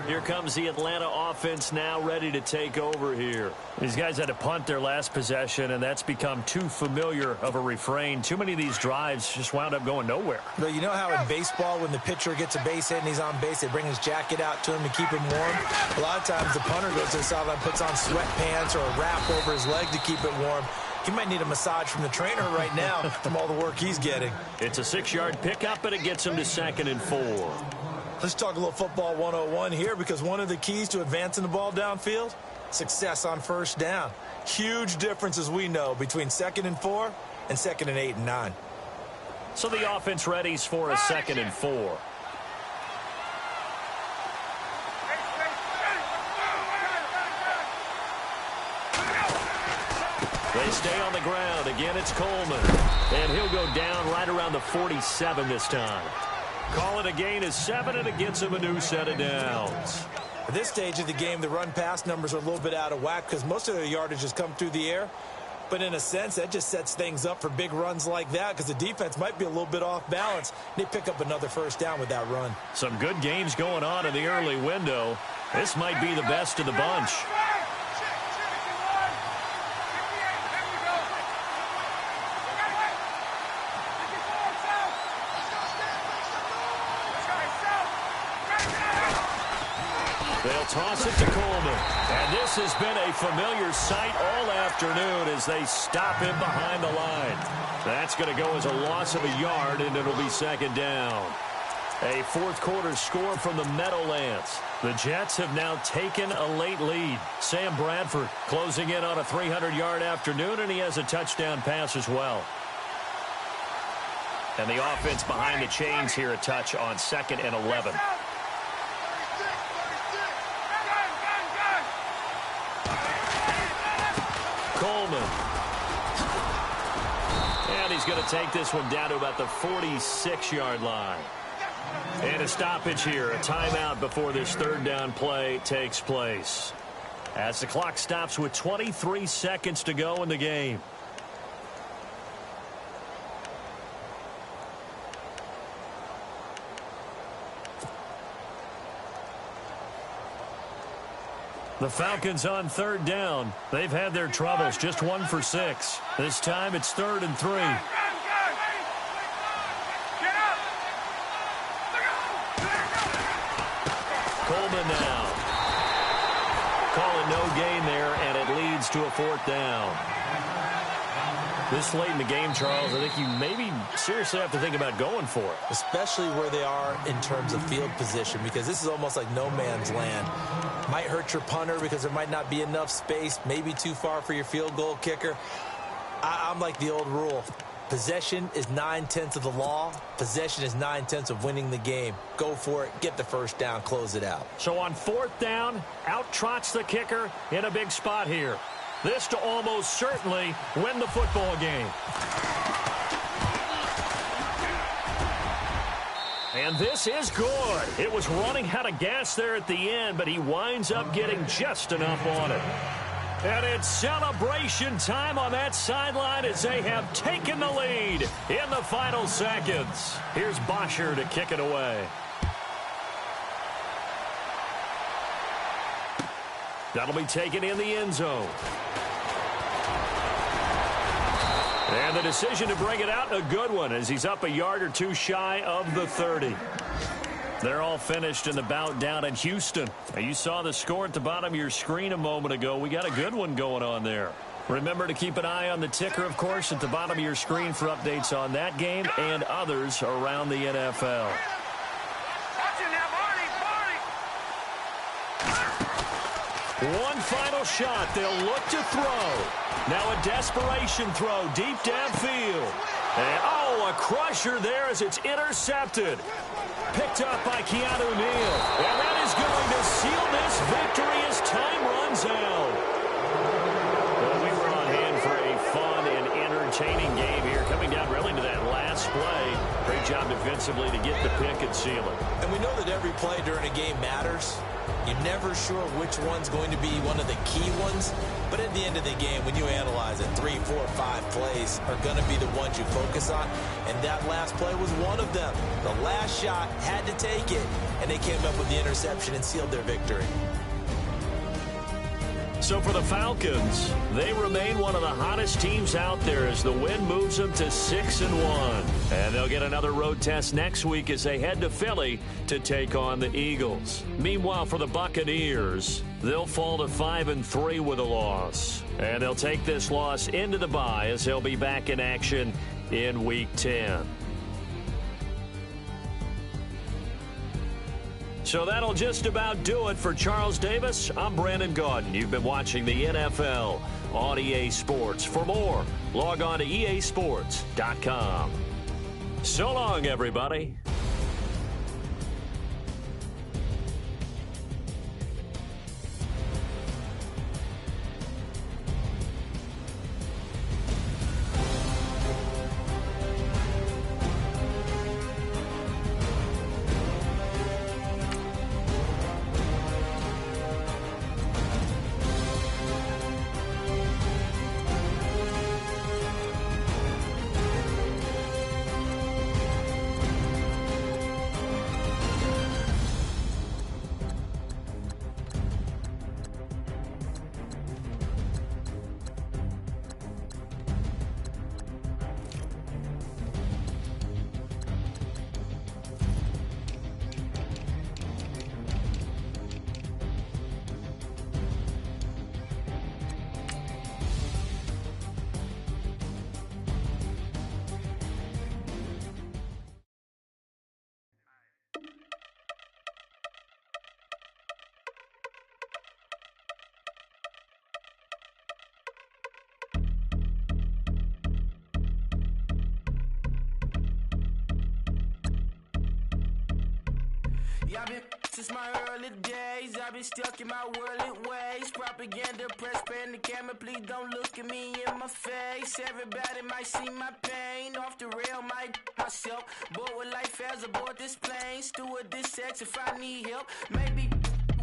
Here comes the Atlanta offense now ready to take over here. These guys had to punt their last possession, and that's become too familiar of a refrain. Too many of these drives just wound up going nowhere. But you know how in baseball, when the pitcher gets a base hit and he's on base, they bring his jacket out to him to keep him warm? A lot of times the punter goes to the sideline, puts on sweatpants or a wrap over his leg to keep it warm. He might need a massage from the trainer right now from all the work he's getting. It's a 6-yard pickup, and it gets him to 2nd and 4. Let's talk a little football 101 here, because one of the keys to advancing the ball downfield, success on first down. Huge difference, as we know, between 2nd and 4 and 2nd and 8 and 9. So the offense readies for a 2nd and 4. They stay on the ground. Again, it's Coleman. And he'll go down right around the 47 this time. Call it a gain of 7, and it gets him a new set of downs. At this stage of the game, the run-pass numbers are a little bit out of whack because most of their yardage has come through the air. But in a sense, that just sets things up for big runs like that because the defense might be a little bit off balance. They pick up another first down with that run. Some good games going on in the early window. This might be the best of the bunch. They'll toss it to Coleman. And this has been a familiar sight all afternoon as they stop him behind the line. That's going to go as a loss of a yard, and it'll be 2nd down. A fourth-quarter score from the Meadowlands. The Jets have now taken a late lead. Sam Bradford closing in on a 300-yard afternoon, and he has a touchdown pass as well. And the offense behind the chains here a touch on 2nd and 11. Coleman. And he's going to take this one down to about the 46-yard line. And a stoppage here, a timeout before this 3rd down play takes place. As the clock stops with 23 seconds to go in the game. The Falcons on third down. They've had their troubles, just 1 for 6. This time it's 3rd and 3. Coleman now. Calling no gain there, and it leads to a 4th down. This late in the game, Charles, I think you maybe seriously have to think about going for it. Especially where they are in terms of field position, because this is almost like no man's land. Might hurt your punter because there might not be enough space, maybe too far for your field goal kicker. I'm like the old rule. Possession is 9/10 of the law. Possession is 9/10 of winning the game. Go for it. Get the first down. Close it out. So on 4th down, out trots the kicker in a big spot here. This to almost certainly win the football game. And this is good. It was running out of gas there at the end, but he winds up getting just enough on it. And it's celebration time on that sideline as they have taken the lead in the final seconds. Here's Bosher to kick it away. That'll be taken in the end zone. And the decision to bring it out, a good one, as he's up a yard or two shy of the 30. They're all finished in the bout down in Houston. Now, you saw the score at the bottom of your screen a moment ago. We got a good one going on there. Remember to keep an eye on the ticker, of course, at the bottom of your screen for updates on that game and others around the NFL. One final shot. They'll look to throw. Now a desperation throw deep downfield. And, a crusher there as it's intercepted. Picked up by Keanu Neal. And that is going to seal this victory as time runs out. Well, we were on hand for a fun and entertaining game here, coming down really to that last play. Great job defensively to get the pick and seal it. And we know that every play during a game matters. You're never sure which one's going to be one of the key ones. But at the end of the game, when you analyze it, 3, 4, 5 plays are going to be the ones you focus on. And that last play was one of them. The last shot had to take it. And they came up with the interception and sealed their victory. So for the Falcons, they remain one of the hottest teams out there as the win moves them to 6-1. And they'll get another road test next week as they head to Philly to take on the Eagles. Meanwhile, for the Buccaneers, they'll fall to 5-3 with a loss. And they'll take this loss into the bye as they'll be back in action in Week 10. So that'll just about do it for Charles Davis. I'm Brandon Gaudin. You've been watching the NFL on EA Sports. For more, log on to easports.com. So long, everybody. Yeah, I've been since my early days. I've been stuck in my worldly ways. Propaganda, press, pan the camera. Please don't look at me in my face. Everybody might see my pain. Off the rail, might myself. Bored with life as aboard this plane. Steward this sex if I need help. Maybe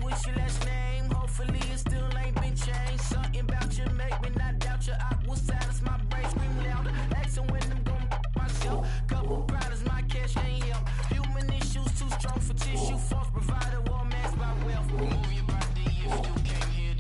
what's your last name? Hopefully it still ain't been changed. Something about you make me not doubt you. I will silence my brain, scream louder. Asking when I'm gonna myself. Couple problems, my cash ain't help. Human issues too strong for tissue. False provider, war mask by wealth. Move your body if you can't hear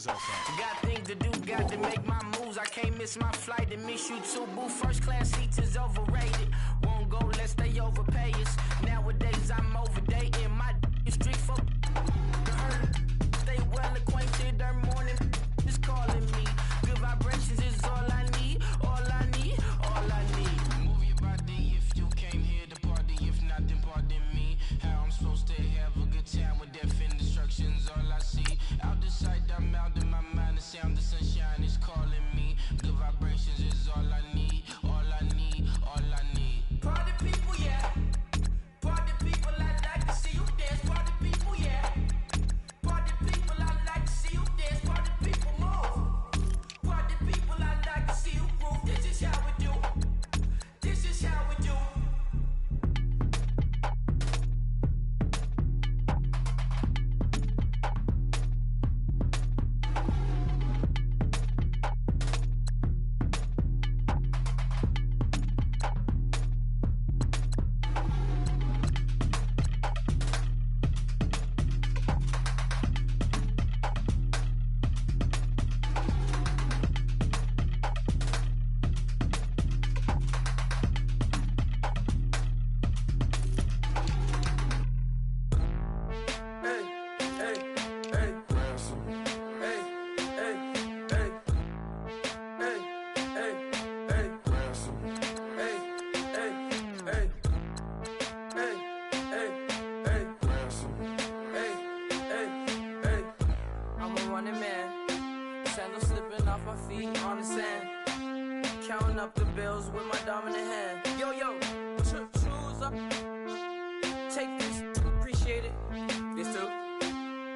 Got things to do, got to make my moves. I can't miss my flight and miss you too, boo. First class seats is overrated. Won't go lest they overpay us. Nowadays I'm overdating my street folk. Stay well acquainted, their morning is calling me. Good vibrations is all I need, all I need, all I need. Move your body if you came here to party. If not, then pardon me. How I'm supposed to have a good time with death and destruction's all I see. Out the sight, I'm out in my mind. The sound, the sunshine is calling me. Good vibrations is all I need, all I need, all I need. Party people, yeah. Party people, I like to see you dance. Party people, yeah. Party people, I like to see you dance. Party people, move. Party people, I like to see you groove. This is how we do. This is how we do. Counting up the bills with my dominant hand. Yo, choose up. Take this, appreciate it. This too.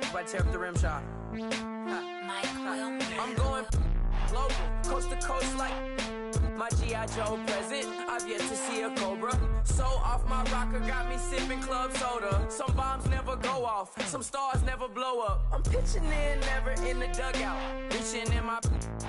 If I tear up the rim shot. I'm going global, coast to coast like my G.I. Joe present. I've yet to see a Cobra. So off my rocker got me sipping club soda. Some bombs never go off, some stars never blow up. I'm pitching in, never in the dugout. Reaching in my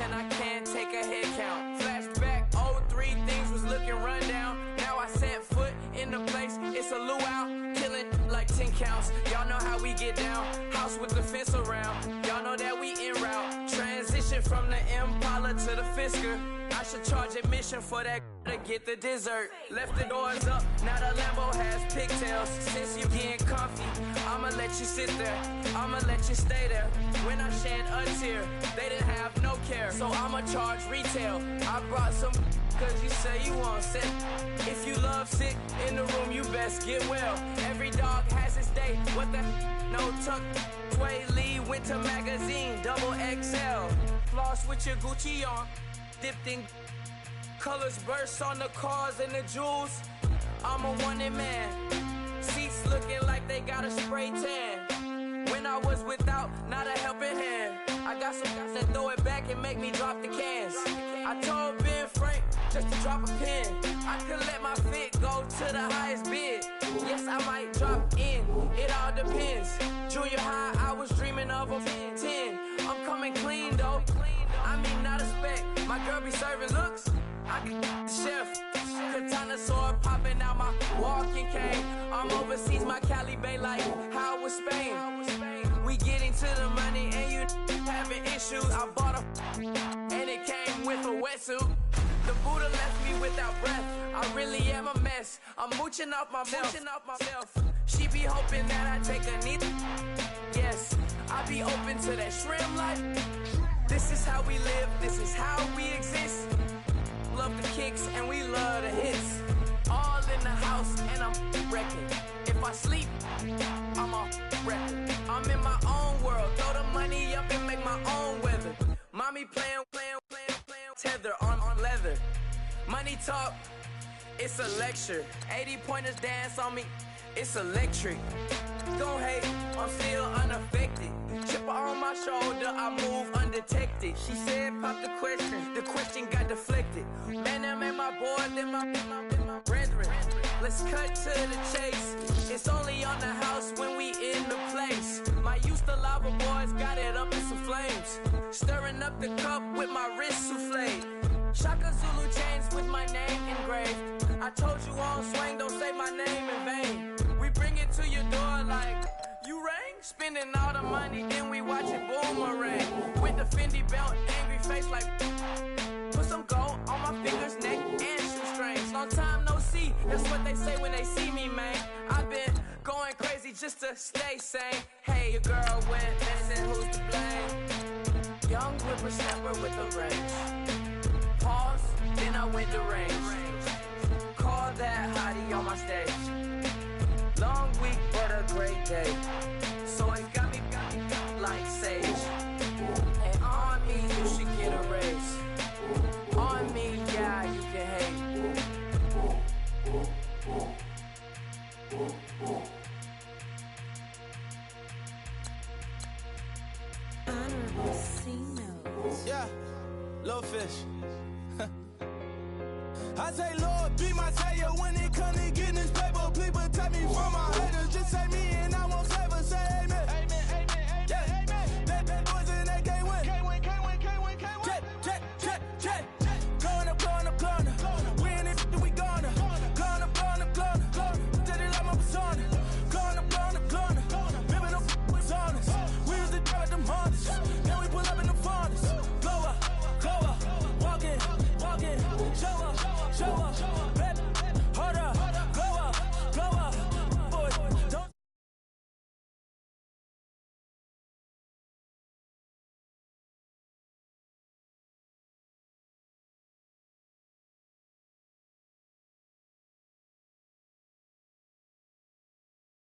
and I can't take a head count. Flashback, 03, things was looking run down. Now I set foot in the place, it's a luau. Killing like 10 counts, y'all know how we get down. House with the fence around, y'all know that we en route. Transition from the Impala to the Fisker. I should charge admission for that to get the dessert. Left the doors up, now the Lambo has pigtails. Since you getting comfy, I'ma let you sit there, I'ma let you stay there. When I shed a tear, they didn't have no care, so I'ma charge retail. I brought some cause you say you want sick. If you love sick in the room, you best get well. Every dog has its day, what the no tuck. Sway Lee, Winter Magazine, double XL. Floss with your Gucci on, dipped in colors, burst on the cars and the jewels. I'm a wanted man. Seats looking like they got a spray tan. When I was without, not a helping hand. I got some guys that throw it back and make me drop the cans. I told Ben Frank just to drop a pin. I could let my fit go to the highest bid. Yes, I might drop in, it all depends. Junior high, I was dreaming of a 10. I'm coming clean though. I mean, not a spec. My girl be serving looks. I can the chef. Katana sword popping out my walking cane. I'm overseas, my Cali Bay like how was Spain. We getting to the money and you having issues. I bought a and it came with a wetsuit. The Buddha left me without breath. I really am a mess. I'm mooching off myself. She be hoping that I take a knee. Yes, I be open to that shrimp life. This is how we live, this is how we exist. Love the kicks and we love the hits. All in the house and I'm wrecking. If I sleep, I'm a wrecking. I'm in my own world, throw the money up and make my own weather. Mommy playing tether on leather. Money talk, it's a lecture. 80-pointers dance on me, it's electric. Don't hate, I'm still unaffected. Chipper on my shoulder, I move undetected. She said, pop the question got deflected. Man, that made my boy, then my brethren. Let's cut to the chase. It's only on the house when we in the place. My used to lava boys got it up in some flames. Stirring up the cup with my wrist souffle. Shaka Zulu chains with my name engraved. I told you on swing, don't say my name in vain. We bring it to your door like, you rang? Spending all the money, then we watch it boomerang. With the Fendi belt, angry face like, put some gold on my fingers, neck, and shoestrings. Long time no see, that's what they say when they see me, man. I've been going crazy just to stay sane. Hey, your girl went missing, who's to blame? Young whippersnapper with a range. Pause, then I went to range. Call that hottie on my stage. Long week, but a great day.